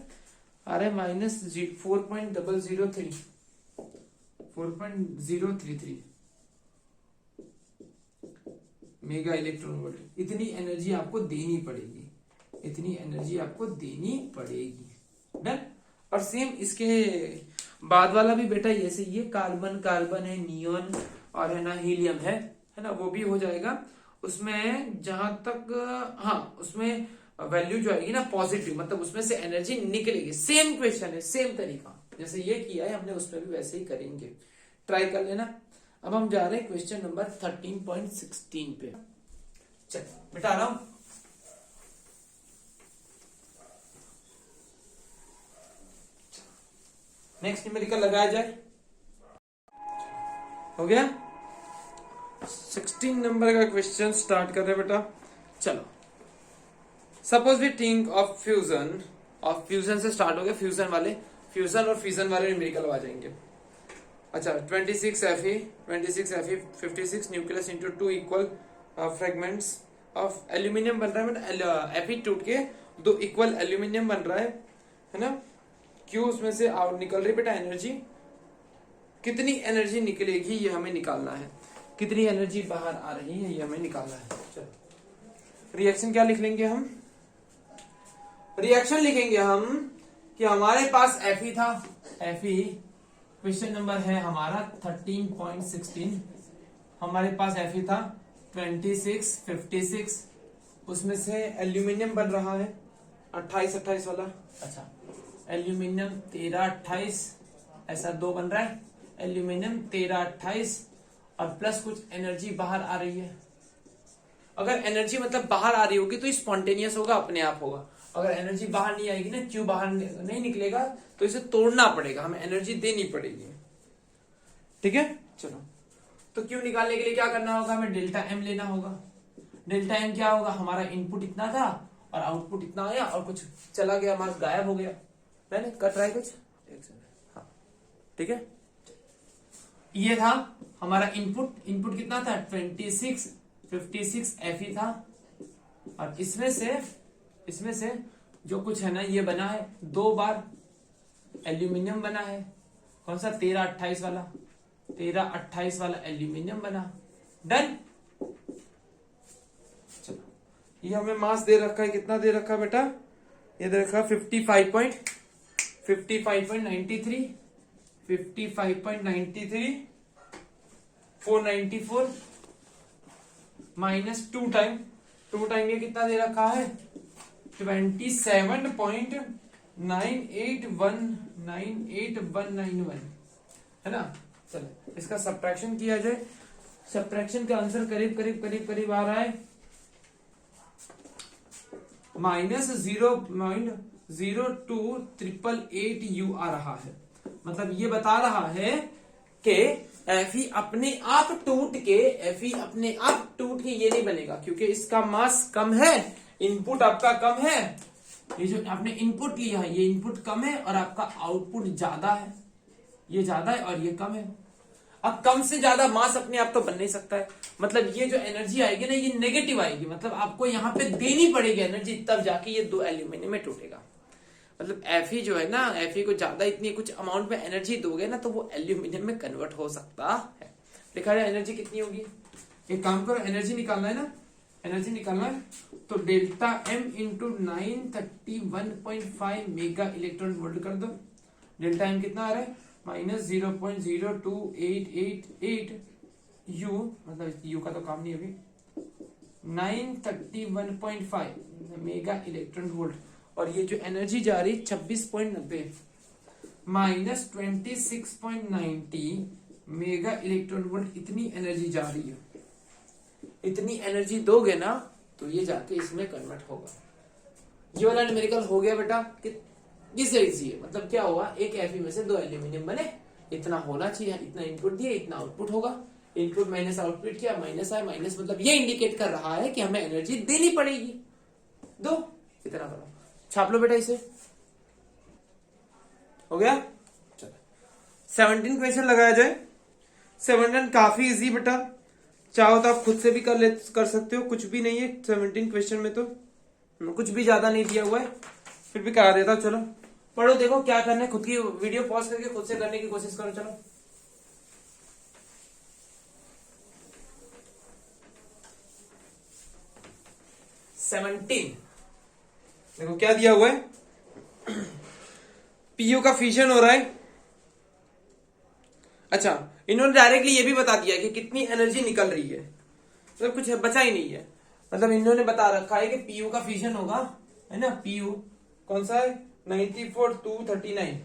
आ रहा है माइनस 4.033 मेगा इलेक्ट्रॉन वोल्ट। इतनी एनर्जी आपको देनी पड़ेगी, इतनी एनर्जी आपको देनी पड़ेगी। डन। और सेम इसके बाद वाला भी बेटा जैसे ये कार्बन कार्बन है, नियॉन और है ना हीलियम है ना, वो भी हो जाएगा। उसमें जहां तक हाँ उसमें वैल्यू जो आएगी ना पॉजिटिव, मतलब उसमें से एनर्जी निकलेगी। सेम क्वेश्चन है, सेम तरीका जैसे ये किया है हमने उसमें भी वैसे ही करेंगे, ट्राई कर लेना। अब हम जा रहे हैं क्वेश्चन नंबर 13.16 पे। चल बेटा आ रहा हूं। नेक्स्ट न्यूमेरिकल लगाया जाए। हो गया 16 नंबर का क्वेश्चन स्टार्ट कर रहे बेटा। चलो suppose we think of fusion, of fusion से स्टार्ट हो गया, फ्यूजन वाले, फ्यूजन और फ्यूजन वाले न्यूमेरिकल आ जाएंगे। अच्छा 26 Fe 56 nucleus into 2 equal fragments of aluminium बन रहा है, मतलब Fe टूट के 2 इक्वल एल्यूमिनियम बन रहा है ना। क्यों उसमें से आउट निकल रही बेटा एनर्जी, कितनी एनर्जी निकलेगी ये हमें निकालना है, कितनी एनर्जी बाहर आ रही है ये हमें निकालना है। चलो रिएक्शन क्या लिख लेंगे हम, रिएक्शन लिखेंगे हम कि हमारे पास Fe था, Fe क्वेश्चन नंबर है हमारा 13.16, हमारे पास Fe था 26 56, उसमें से एल्यूमिनियम बन रहा है 28 वाला। अच्छा एल्यूमिनियम 13 28 ऐसा 2 बन रहा है, एल्यूमिनियम 13 28 और प्लस कुछ एनर्जी बाहर आ रही है। अगर एनर्जी मतलब बाहर आ रही होगी तो स्पॉन्टेनियस होगा, अपने आप होगा। अगर एनर्जी बाहर नहीं आएगी ना, क्यों बाहर नहीं निकलेगा, तो इसे तोड़ना पड़ेगा, हमें एनर्जी देनी पड़ेगी। ठीक है चलो, तो क्यों निकालने के लिए क्या करना होगा, हमें डेल्टा एम लेना होगा। डेल्टा एम क्या होगा, हमारा इनपुट इतना था और आउटपुट इतना आया और कुछ चला गया, हमारा गायब हो गया, मैंने कट रहा है कुछ, हाँ ठीक है। ये था हमारा इनपुट, इनपुट कितना था 26 56 Fe था, और इसमें से जो कुछ है ना ये बना है 2 बार एल्यूमिनियम बना है, कौन सा 13 28 वाला, 13 28 वाला एल्यूमिनियम बना। डन। चलो ये हमें मास दे रखा है, कितना दे रखा है बेटा, ये दे रखा है 55.93 494 माइनस 2 टाइम ये कितना दे रखा है 27.98198191 है ना। चलो इसका सब्ट्रैक्शन किया जाए, सब्ट्रैक्शन का आंसर करीब आ रहा है माइनस 0.02888 आ रहा है। मतलब ये बता रहा है कि Fe अपने आप टूट के ये नहीं बनेगा, क्योंकि इसका मास कम है, इनपुट आपका कम है, ये जो आपने इनपुट लिया है ये इनपुट कम है और आपका आउटपुट ज्यादा है, ये ज्यादा है और ये कम है। अब कम से ज्यादा मास अपने आप तो बन नहीं सकता है, मतलब ये जो एनर्जी आएगी ना ये नेगेटिव आएगी, मतलब आपको यहाँ पे देनी पड़ेगी एनर्जी, तब जाके ये 2 एल्यूमिनियम में टूटेगा। मतलब Fe जो है ना, Fe को ज्यादा इतनी कुछ अमाउंट में एनर्जी दोगे ना तो वो एल्यूमिनियम में कन्वर्ट हो सकता है। देखा जाए एनर्जी कितनी होगी, एक काम करो एनर्जी निकालना है ना, एनर्जी निकालना है तो delta M into 931.5 mega electron volt कर दो। डेल्टा एम कितना आ रहा है माइनस 0.02888 यू, मतलब यू का तो काम नहीं अभी, 931.5 मेगा इलेक्ट्रॉन वोल्ट, और ये जो एनर्जी जा रही 26.90 माइनस 26.90 मेगा इलेक्ट्रॉन वोल्ट, इतनी एनर्जी जा रही है। इतनी एनर्जी दोगे ना तो ये जाके इसमें कन्वर्ट होगा। ये वाला न्यूमेरिकल हो गया बेटा, इसे इजी है, मतलब क्या हुआ एक Fe में से 2 एल्यूमिनियम बने, इतना होना चाहिए, इतना इनपुट दिए इतना आउटपुट होगा, इनपुट माइनस आउटपुट किया माइनस आया माइनस, मतलब ये इंडिकेट कर रहा है कि हमें एनर्जी देनी पड़ेगी, दो इतना करो, छाप लो बेटा इसे। हो गया चलो 17 क्वेश्चन लगाया जाए। 17 काफी इजी बेटा, चाहो तो आप खुद से भी कर सकते हो, कुछ भी नहीं है 17 क्वेश्चन में, तो कुछ भी ज्यादा नहीं दिया हुआ है, फिर भी करा देता हूं। चलो पढ़ो, देखो क्या करना है, खुद की वीडियो पॉज करके खुद से करने की कोशिश करो। चलो 17 देखो क्या दिया हुआ है, पीयू का फिशन हो रहा है। अच्छा, इन्होंने डायरेक्टली ये भी बता दिया कि कितनी एनर्जी निकल रही है, मतलब कुछ बचा ही नहीं है। मतलब इन्होंने बता रखा है कि पीयू का फिशन होगा, है ना। पीयू कौन सा है, 94:239,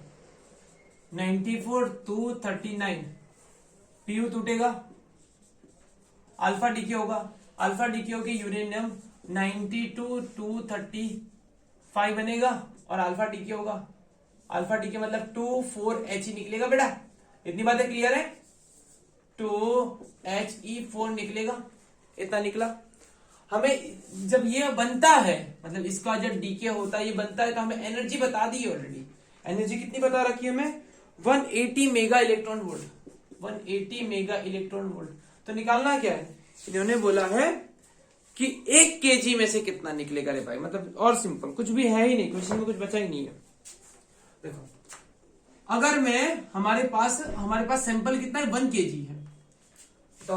94:239 पीयू टूटेगा, अल्फा डीके होगा, अल्फा डीके होके यूरेनियम 92:235 बनेगा, और अल्फा डीके होगा, अल्फा डीके मतलब 24He निकलेगा बेटा। इतनी बातें क्लियर है, 2He4 निकलेगा, इतना निकला। हमें जब ये बनता है, मतलब इसका जब डीके होता है, ये बनता है, तो हमें एनर्जी बता दी है ऑलरेडी। एनर्जी कितनी बता रखी है हमें, 180 mega electron volt, 180 mega electron volt. तो निकालना क्या है, इन्होंने बोला है कि 1 kg में से कितना निकलेगा रे भाई, मतलब और सिंपल, कुछ भी है ही नहीं, क्वेश्चन में कुछ बचा ही नहीं है। देखो अगर मैं हमारे पास सैंपल कितना है, 1 kg है, तो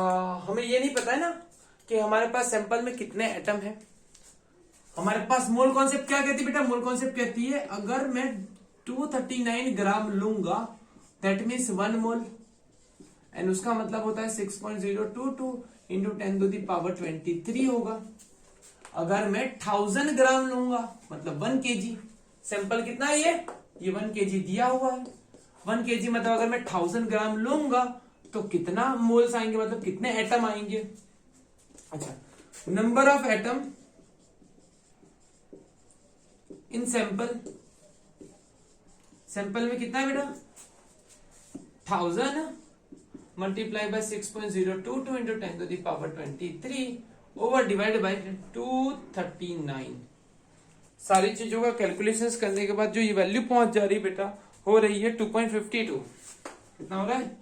हमें ये नहीं पता है ना कि हमारे पास सैंपल में कितने एटम है। हमारे पास मोल कॉन्सेप्ट क्या कहती है बेटा, मोल कॉन्सेप्ट कहती है अगर मैं 239 ग्राम लूंगा दैट मीन्स 1 मोल, एंड उसका मतलब होता है 6.022 इंटू 10⁻23 होगा। अगर मैं 1000 ग्राम लूंगा मतलब 1 kg, सैंपल कितना है ये 1 kg दिया हुआ है। 1 kg मतलब अगर मैं 1000 ग्राम लूंगा तो कितना मोल्स आएंगे, मतलब कितने एटम आएंगे। अच्छा, number of atom in sample, sample में कितना है बेटा 1000 multiply by 6.022 into 10⁻23 over divide by 239। सारी चीजों का कैलकुलेशंस करने के बाद जो ये वैल्यू पहुंच जा रही बेटा, हो रही है 2.52। कितना हो रहा है,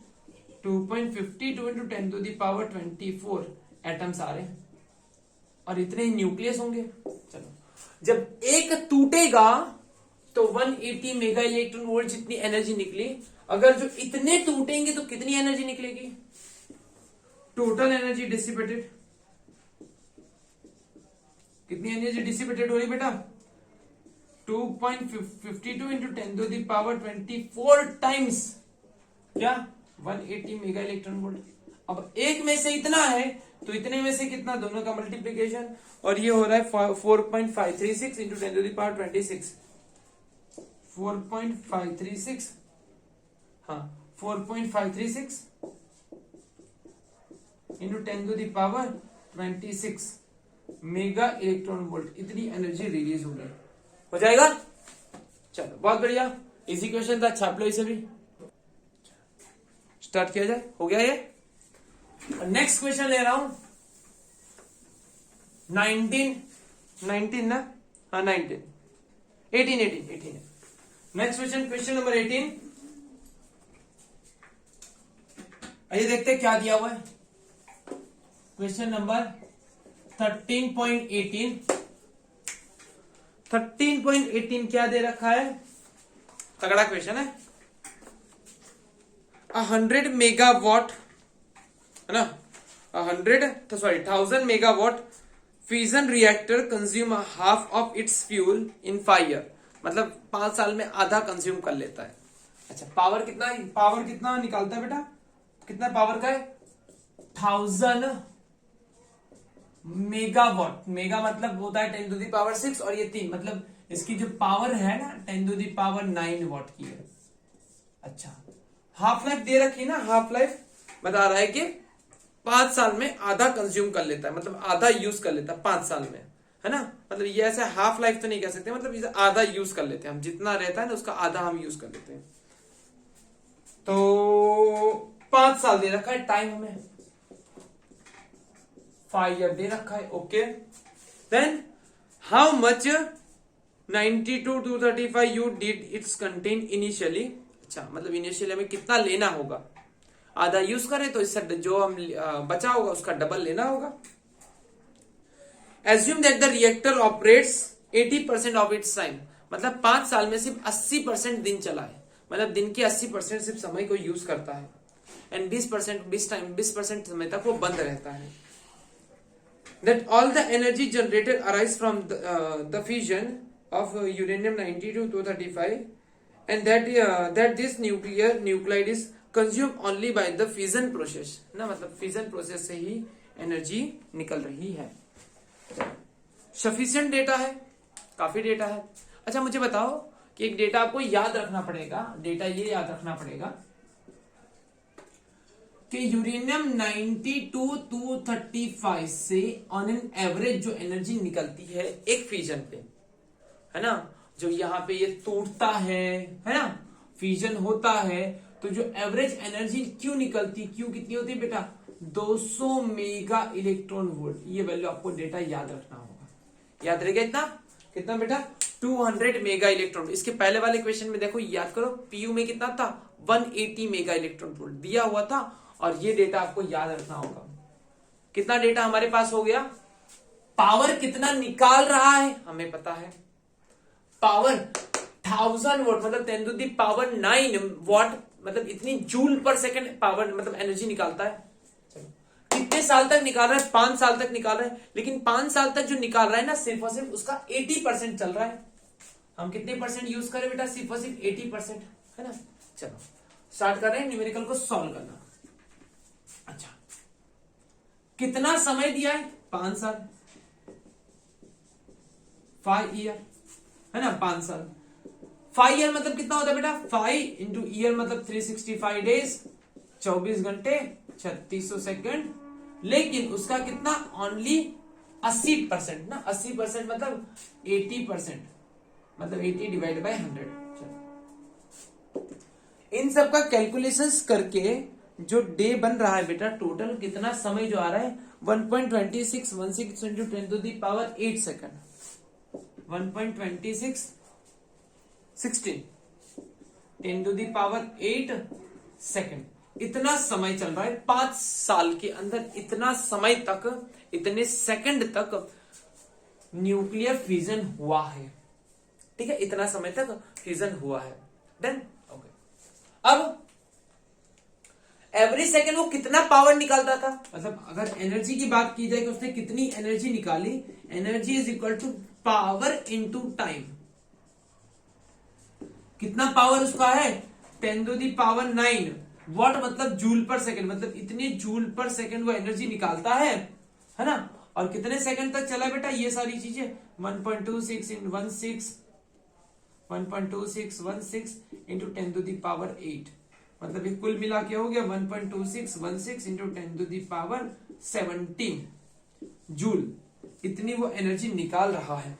2.52 इंटू 10⁻24 एटम्स आ रहे हैं, और इतने ही न्यूक्लियस होंगे। चलो, जब एक टूटेगा तो 180 मेगा इलेक्ट्रॉन वोल्ट जितनी एनर्जी निकली, अगर जो इतने टूटेंगे तो कितनी एनर्जी निकलेगी, टोटल एनर्जी डिसिपेटेड, कितनी एनर्जी डिसिपेटेड हो रही बेटा 2.52 इंटू 10⁻24 टाइम्स क्या 180 मेगा इलेक्ट्रॉन वोल्ट। अब एक में से इतना है तो इतने में से कितना, दोनों का मल्टीप्लीकेशन, और ये हो रहा है 4.536 इंटू 10⁻26, 4.536, हाँ 4.536 इंटू 10⁻26 मेगा इलेक्ट्रॉन वोल्ट, इतनी एनर्जी रिलीज हो रही है। हो जाएगा, चलो बहुत बढ़िया, इजी क्वेश्चन था, छाप लो इसे भी। स्टार्ट किया जाए, हो गया ये। नेक्स्ट क्वेश्चन ले रहा हूं 19 ना, हाँ 18 नेक्स्ट क्वेश्चन, क्वेश्चन नंबर 18। आइए देखते हैं क्या दिया हुआ है। क्वेश्चन नंबर 13.18 क्या दे रखा है, तगड़ा क्वेश्चन है। 100 मेगावाट है ना, 1000 megawatt fusion reactor consume half of its fuel in 5 year, मतलब 5 साल में आधा कंज्यूम कर लेता है। अच्छा, पावर कितना निकालता है बेटा, कितना पावर का है 1000 मेगावाट, मेगा मतलब होता है 10⁻6 और ये 3, मतलब इसकी जो पावर है ना 10⁹ वाट की है। अच्छा, हाफ लाइफ दे रखी ना, हाफ लाइफ बता रहा है कि 5 साल में आधा कंज्यूम कर लेता है, मतलब आधा यूज कर लेता है 5 साल में, है ना। मतलब ये ऐसा हाफ लाइफ तो नहीं कह सकते, मतलब इसे आधा यूज कर लेते हैं हम, जितना रहता है ना उसका आधा हम यूज कर लेते हैं। तो 5 साल दे रखा है टाइम हमें, 5 ईयर दे रखा है। Okay, then how much 92 235 U did its contain initially. अच्छा, मतलब इनिशियली हमें कितना लेना होगा, आधा यूज करें तो इससे जो हम बचा होगा उसका डबल लेना होगा। Assume that the reactor operates 80% of its time, मतलब 5 साल में सिर्फ 80% दिन चला है, मतलब दिन के 80% सिर्फ समय को यूज करता है, एंड 20% समय तक वो बंद रहता है। That all the energy generated arise from the fusion of uranium-92-235, and that this nuclide is consumed only by the fission process, ना मतलब fission process से ही एनर्जी निकल रही है। सफिशिएंट डेटा है, काफी डेटा है। अच्छा मुझे बताओ कि एक डेटा आपको याद रखना पड़ेगा, डेटा ये याद रखना पड़ेगा कि यूरेनियम 92-235 से ऑन एन एवरेज जो एनर्जी निकलती है एक फ्यूजन पे, है ना, जो यहाँ पे ये टूटता है ना, फ्यूजन होता है, तो जो एवरेज एनर्जी क्यों निकलती, क्यों कितनी होती है बेटा, 200 मेगा इलेक्ट्रॉन वोल्ट। ये वैल्यू आपको डेटा याद रखना होगा, याद रहेगा इतना, कितना बेटा, 200 मेगा इलेक्ट्रॉन। इसके पहले वाले क्वेश्चन में देखो, याद करो, पीयू में कितना था, 180 मेगा इलेक्ट्रॉन वोल्ट दिया हुआ था, और ये डेटा आपको याद रखना होगा। कितना डेटा हमारे पास हो गया, पावर कितना निकाल रहा है हमें पता है, पावर 1000 वोट मतलब 10⁹ वॉट, मतलब इतनी जूल पर सेकंड पावर मतलब एनर्जी निकालता है। कितने साल तक निकाल रहा है, 5 साल तक निकाल रहा है, लेकिन 5 साल तक जो निकाल रहा है ना, सिर्फ और सिर्फ उसका 80% चल रहा है। हम कितने परसेंट यूज करें बेटा, सिर्फ और सिर्फ 80%, है ना। चलो स्टार्ट कर रहे हैं न्यूमेरिकल को सॉल्व करना। अच्छा कितना समय दिया है, 5 साल, 5 ईयर, है ना, 5 साल। 5 ईयर मतलब कितना होता है बेटा, 5 इंटू ईयर मतलब 365 डेज, 24 घंटे, 3600 सेकंड, लेकिन उसका कितना, ओनली 80% ना, 80% मतलब 80%, मतलब 80 डिवाइड बाय 100। इन सब का कैलकुलेशंस करके जो डे बन रहा है बेटा, टोटल कितना समय जो आ रहा है, 1.2616 इंटू 10⁸ सेकंड, 1.2616 10⁸ सेकंड, इतना समय चल रहा है 5 साल के अंदर। इतना समय तक, इतने सेकंड तक न्यूक्लियर फ्यूजन हुआ है, ठीक है, इतना समय तक फ्यूजन हुआ है। Done, okay. अब एवरी सेकेंड वो कितना पावर निकालता था, मतलब अगर एनर्जी की बात की जाए कि उसने कितनी एनर्जी निकाली, energy is equal to power into time. कितना पावर उसका है, 10⁹ वॉट मतलब जूल पर सेकंड, मतलब इतने जूल पर सेकंड वो एनर्जी निकालता है ना। और कितने सेकंड तक चला बेटा, ये सारी चीजें 1.2616 इंटू 10⁸, मतलब ये कुल मिला के हो गया 1.2616 इंटू 10⁻17 जूल। इतनी वो एनर्जी निकाल रहा है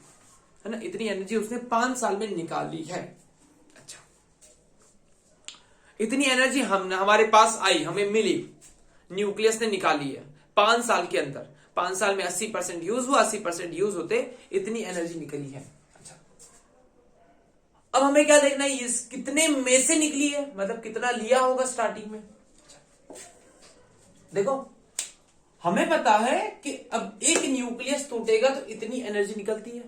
ना, इतनी एनर्जी उसने 5 साल में निकाली है। अच्छा, इतनी एनर्जी हमारे पास आई, हमें मिली, न्यूक्लियस ने निकाली है 5 साल के अंदर। 5 साल में 80% यूज हुआ, 80% यूज होते इतनी एनर्जी निकली है। अच्छा, अब हमें क्या देखना है, ये कितने में से निकली है, मतलब कितना लिया होगा स्टार्टिंग में। देखो हमें पता है कि अब एक न्यूक्लियस टूटेगा तो इतनी एनर्जी निकलती है,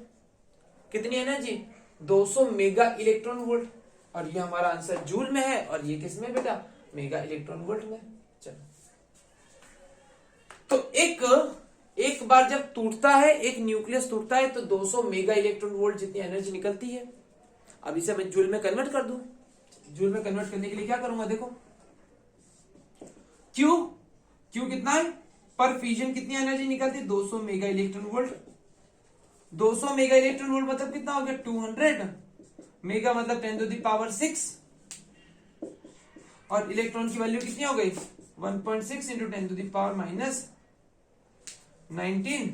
कितनी एनर्जी, 200 मेगा इलेक्ट्रॉन वोल्ट, और ये हमारा आंसर जूल में है, और ये किस में बेटा, मेगा इलेक्ट्रॉन वोल्ट में। चलो, तो एक बार जब टूटता है, एक न्यूक्लियस टूटता है, तो 200 मेगा इलेक्ट्रॉन वोल्ट जितनी एनर्जी निकलती है। अब इसे मैं जूल में कन्वर्ट कर दूं, जूल में कन्वर्ट करने के लिए क्या करूंगा, देखो क्यू कितना है, पर फ्यूजन कितनी एनर्जी निकलती है, 200 mega electron volt. 200 mega electron volt मतलब कितना हो गया, 200 मेगा मतलब 10⁶, और इलेक्ट्रॉन की वैल्यू कितनी हो गई, 1.6 इंटू 10⁻19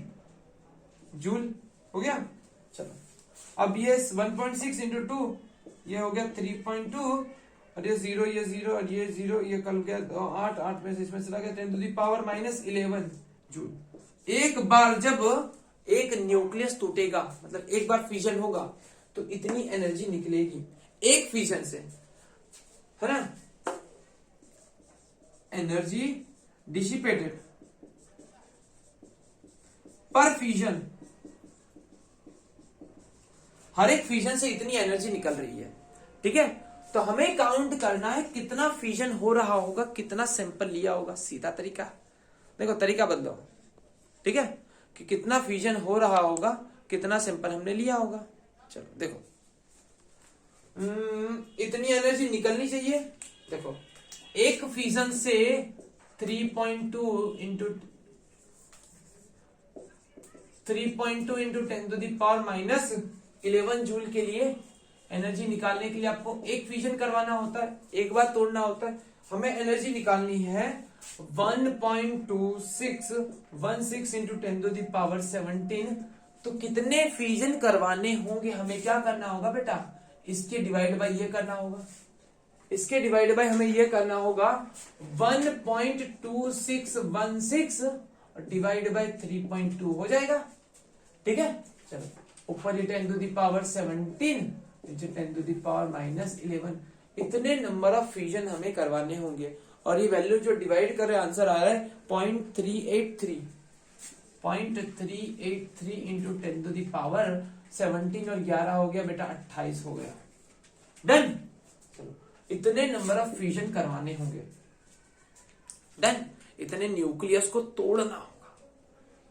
जूल हो गया। चलो अब ये 1.6 इंटू 2, ये हो गया 3.2, और ये 0 ये 0 और ये 0, ये कल गया 8 में से इसमें चला गया 10⁻11 जूल। एक बार जब एक न्यूक्लियस टूटेगा, मतलब एक बार फ्यूजन होगा, तो इतनी एनर्जी निकलेगी एक फ्यूजन से, है ना। एनर्जी डिसिपेटेड पर फ्यूजन, हर एक फ्यूजन से इतनी एनर्जी निकल रही है, ठीक है। तो हमें काउंट करना है कितना फ्यूजन हो रहा होगा, कितना सैंपल लिया होगा। सीधा तरीका, देखो तरीका बदलो, ठीक है, कि कितना फ्यूजन हो रहा होगा, कितना सैंपल हमने लिया होगा। चलो देखो, इतनी एनर्जी निकलनी चाहिए। देखो एक फ्यूजन से 3.2 इंटू 10⁻⁻11 जूल के लिए एनर्जी निकालने के लिए आपको एक फ्यूजन करवाना होता है, एक बार तोड़ना होता है। हमें एनर्जी निकालनी है 1.2616 इंटू 10⁻17। तो कितने फ्यूजन करवाने होंगे, हमें क्या करना होगा बेटा, इसके डिवाइड बाय ये करना होगा, इसके डिवाइड बाय हमें ये करना होगा 1.2616 डिवाइड बाय 3.2 हो जाएगा, ठीक है। चलो ऊपर ये 10⁻17 इंटू 10⁻−11, इतने नंबर ऑफ फ्यूजन हमें करवाने होंगे। और ये वैल्यू जो डिवाइड कर रहे हैं, आंसर आ रहा है 0.383 इंटू 10⁻17 और 11 हो गया बेटा 28 हो गया। डन। चलो इतने नंबर ऑफ फ्यूजन करवाने होंगे, डन। इतने न्यूक्लियस को तोड़ना होगा,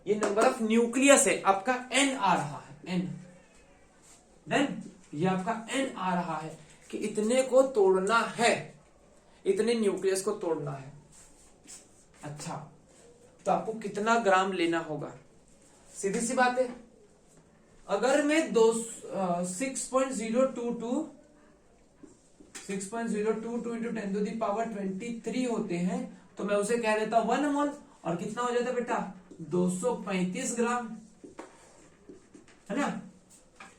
ये नंबर ऑफ न्यूक्लियस है, आपका एन आ रहा है, एन। डन, ये आपका एन आ रहा है कि इतने को तोड़ना है, इतने न्यूक्लियस को तोड़ना है। अच्छा, तो आपको कितना ग्राम लेना होगा, सीधी सी बात है। अगर मैं 6.022 इंटू 10⁻23 होते हैं तो मैं उसे कह देता 1 मोल, और कितना हो जाता बेटा 235 ग्राम, है ना।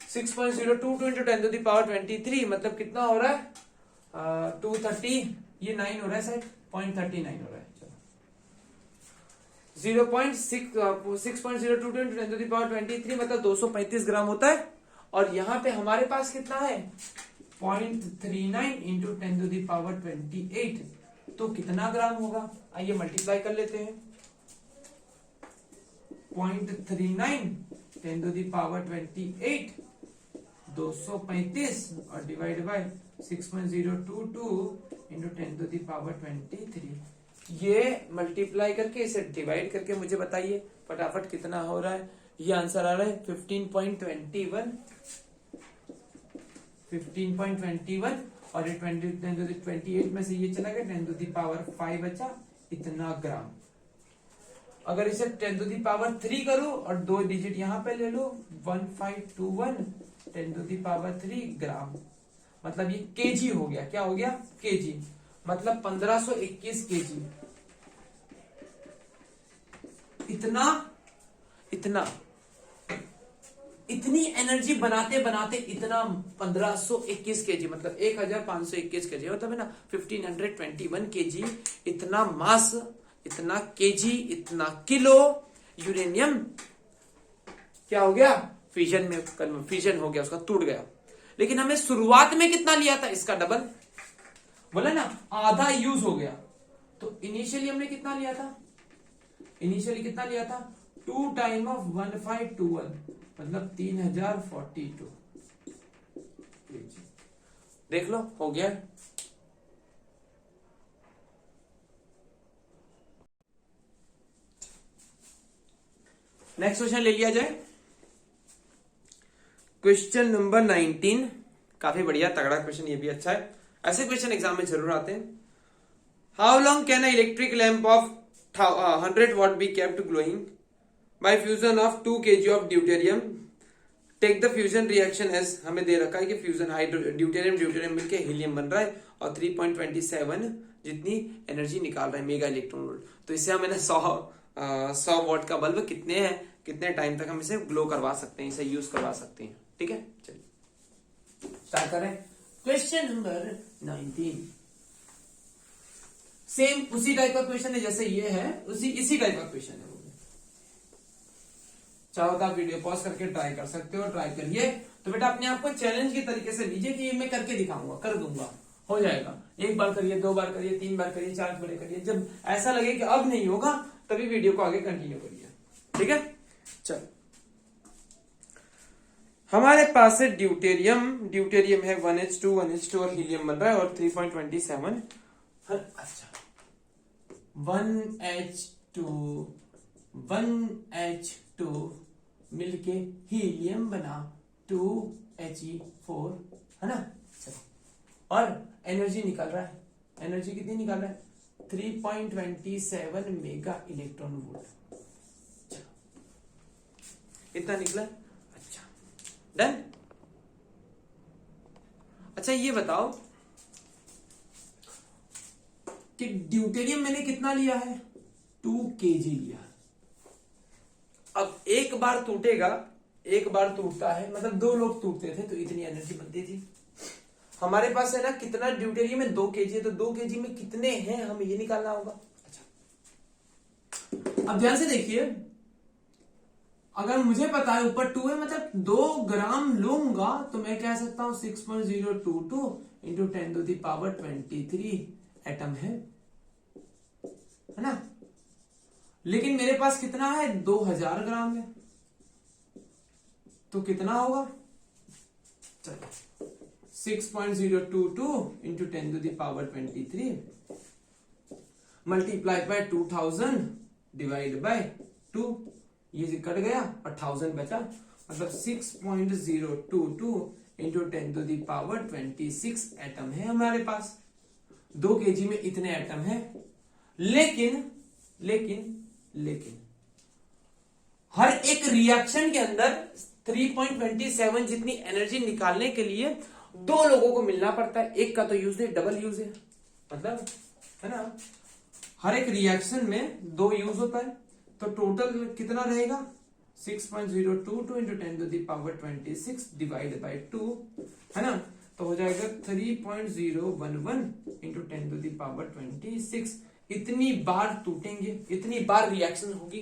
6.022 इंटू 10⁻23 मतलब कितना हो रहा है 230, ये 9 हो रहा है शायद, 0.39 हो रहा है। 6.022 इंटू 10⁻23 मतलब 235 ग्राम होता है। और यहां पे हमारे पास कितना है 0.39 इंटू 10⁻28, तो कितना ग्राम होगा, आइए मल्टीप्लाई कर लेते हैं। 0.39 10⁻28 235 और डिवाइड बाय 6.022 इंटू 10⁻23, ये मल्टीप्लाई करके इसे डिवाइड करके मुझे बताइए फटाफट कितना हो रहा है। ये आंसर आ रहा है 15.21 और ये 10⁻28 में से ये चला गया 10⁻5 बचा इतना ग्राम। अगर इसे 10⁻3 करूं और 2 डिजिट यहां पे ले लो 1521 10⁻3 ग्राम, मतलब ये केजी हो गया। क्या हो गया, केजी, मतलब 1521 केजी। इतनी एनर्जी बनाते बनाते इतना 1521 केजी मतलब 1521 केजी मतलब है ना 1521 केजी, इतना मास, इतना केजी, इतना किलो यूरेनियम क्या हो गया, फ्यूजन में फ्यूजन हो गया, उसका टूट गया। लेकिन हमें शुरुआत में कितना लिया था, इसका डबल, बोला ना आधा यूज हो गया। तो इनिशियली हमने कितना लिया था, इनिशियली कितना लिया था 2 टाइम ऑफ 1521 मतलब 3042। देख लो हो गया। नेक्स्ट क्वेश्चन ले लिया जाए, क्वेश्चन नंबर 19। काफी बढ़िया तगड़ा क्वेश्चन, ये भी अच्छा है, ऐसे क्वेश्चन एग्जाम में जरूर आते हैं। How long can a electric lamp of 100 watt be kept glowing by fusion of 2 kg of deuterium, take the fusion reaction as, हमें दे रखा है कि फ्यूजन ड्यूटेरियम मिलके हीलियम बन रहा है और 3.27 जितनी एनर्जी निकाल रहा है मेगा इलेक्ट्रॉन वोल्ट। तो इससे हम 100 वॉट का बल्ब कितने हैं, कितने टाइम तक हम इसे ग्लो करवा सकते हैं, इसे यूज करवा सकते हैं। ठीक है, चलिए स्टार्ट करें। क्वेश्चन नंबर 19 सेम उसी टाइप का क्वेश्चन है जैसे ये है, इसी टाइप का क्वेश्चन है। चाहो तो आप वीडियो पॉज करके ट्राई कर सकते हो, ट्राई करिए। तो बेटा अपने आप को चैलेंज के तरीके से लीजिए कि ये मैं करके दिखाऊंगा, कर दूंगा, हो जाएगा। एक बार करिए, 2 बार करिए, 3 बार करिए, 4 बार करिए, जब ऐसा लगे कि अब नहीं होगा तभी वीडियो को आगे कंटिन्यू करिए। ठीक है, चल हमारे पास है ड्यूटेरियम। ड्यूटेरियम है 1H2 1H2 और हीलियम बन रहा है और 3.27। अच्छा 1H2 मिलके हीलियम बना 2He4 है ना। चलो और एनर्जी निकल रहा है, एनर्जी कितनी निकल रहा है 3.27 मेगा इलेक्ट्रॉन वोल्ट। चलो इतना निकला। अच्छा डन। अच्छा ये बताओ कि ड्यूटेरियम मैंने कितना लिया है 2 kg लिया है। अब एक बार टूटेगा, एक बार टूटता है मतलब 2 लोग टूटते थे तो इतनी एनर्जी बनती थी। हमारे पास है ना कितना ड्यूटेरियम है 2 kg है, तो 2 kg में कितने हैं हमें ये निकालना होगा। अच्छा अब ध्यान से देखिए, अगर मुझे पता है ऊपर 2 है मतलब 2 ग्राम लूंगा तो मैं कह सकता हूं 6.022 इंटू 10⁻23 एटम है ना। लेकिन मेरे पास कितना है 2000 ग्राम है, तो कितना होगा चलो 6.022 into 10⁻23 multiply by 2000 divide by 2, ये कट गया और 1000 बचा, मतलब 6.022 इंटू 10⁻26 एटम है हमारे पास। 2 kg में इतने एटम है। लेकिन लेकिन लेकिन हर एक रिएक्शन के अंदर 3.27 जितनी एनर्जी निकालने के लिए 2 लोगों को मिलना पड़ता है। एक का तो यूज है, डबल यूज है, मतलब है ना हर एक रिएक्शन में 2 यूज होता है। तो टोटल कितना रहेगा 6.022 इंटू 10⁻26 डिवाइड बाय 2 है ना, तो हो जाएगा 3.011 इंटू 10⁻26। इतनी बार टूटेंगे, इतनी बार रिएक्शन होगी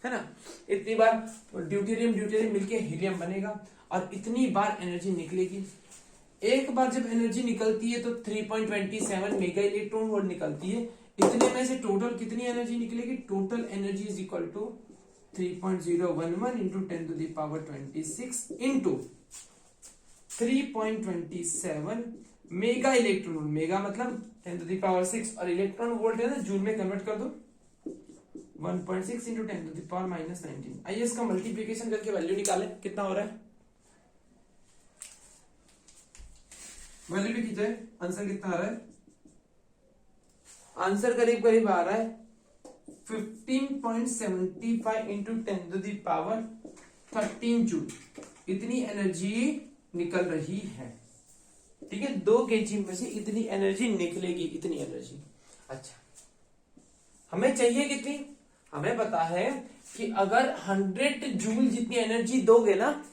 है ना, इतनी बार ड्यूटेरियम ड्यूटेरियम मिलके हीलियम बनेगा और इतनी बार एनर्जी निकलेगी। एक बार जब एनर्जी निकलती है तो 3.27 मेगा इलेक्ट्रॉन वोल्ट निकलती है। इतने में से टोटल कितनी एनर्जी निकलेगी, total energy is equal to 3.011 into 10⁻26 into 3.27 mega electron volt. Mega मतलब 10⁻6 और इलेक्ट्रॉन वोल्ट है ना जूल में कन्वर्ट कर दो 1.6 इंटू 10⁻19। आइए इसका मल्टीप्लीकेशन करके वैल्यू निकालें कितना हो रहा है। वैल्यू भी कीजिए, आंसर कितना आ रहा है, आंसर करीब करीब आ रहा है 15.75 इंटू 10⁻13 जूल। इतनी एनर्जी निकल रही है। ठीक है, 2 kg में से इतनी एनर्जी निकलेगी, इतनी एनर्जी। अच्छा हमें चाहिए कितनी, हमें पता है कि अगर 100 जूल जितनी एनर्जी दोगे ना,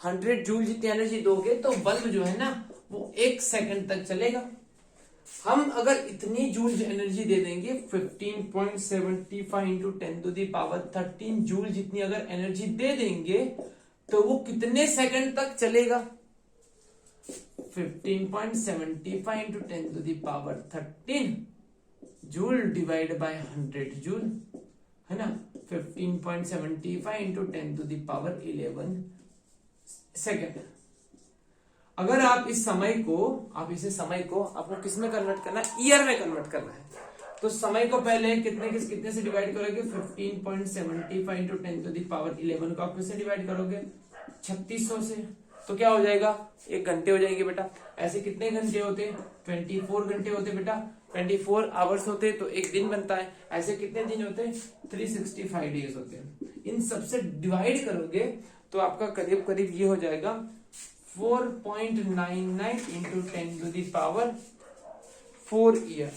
100 जूल जितनी एनर्जी दोगे तो बल्ब जो है ना वो 1 सेकंड तक चलेगा। हम अगर इतनी जूल एनर्जी दे देंगे 15.75 इंटू 10⁻13 जूल जितनी अगर एनर्जी दे देंगे तो वो कितने सेकंड तक चलेगा 15.75 into 10⁻13 joule divide by 100 joule है ना, 15.75 इंटू 10⁻11 सेकेंड। अगर आप इस समय को, आप इसे समय को आपको किस में कन्वर्ट करना है, ईयर में कन्वर्ट करना है, तो समय को पहले कितने से डिवाइड करोगे 15.75 इंटू 10⁻11 को आप किससे डिवाइड करोगे 3600 से, तो क्या हो जाएगा 1 घंटे हो जाएंगे बेटा। ऐसे कितने घंटे होते 24 घंटे होते बेटा, 24 आवर्स होते तो 1 दिन बनता है। ऐसे कितने दिन होते 365 डेज होते हैं। इन सबसे डिवाइड करोगे तो आपका करीब करीब ये हो जाएगा 4.99 इंटू 10⁻4 ईयर,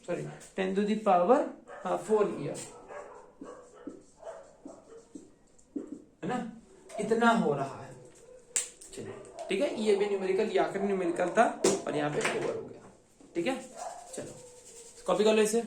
सॉरी 10⁻4 ईयर है ना, इतना हो रहा है। चलिए ठीक है, ये भी न्यूमेरिकल, ये आखिरी न्यूमेरिकल था और यहाँ पे ओवर हो गया। ठीक है चलो कॉपी कर लो इसे।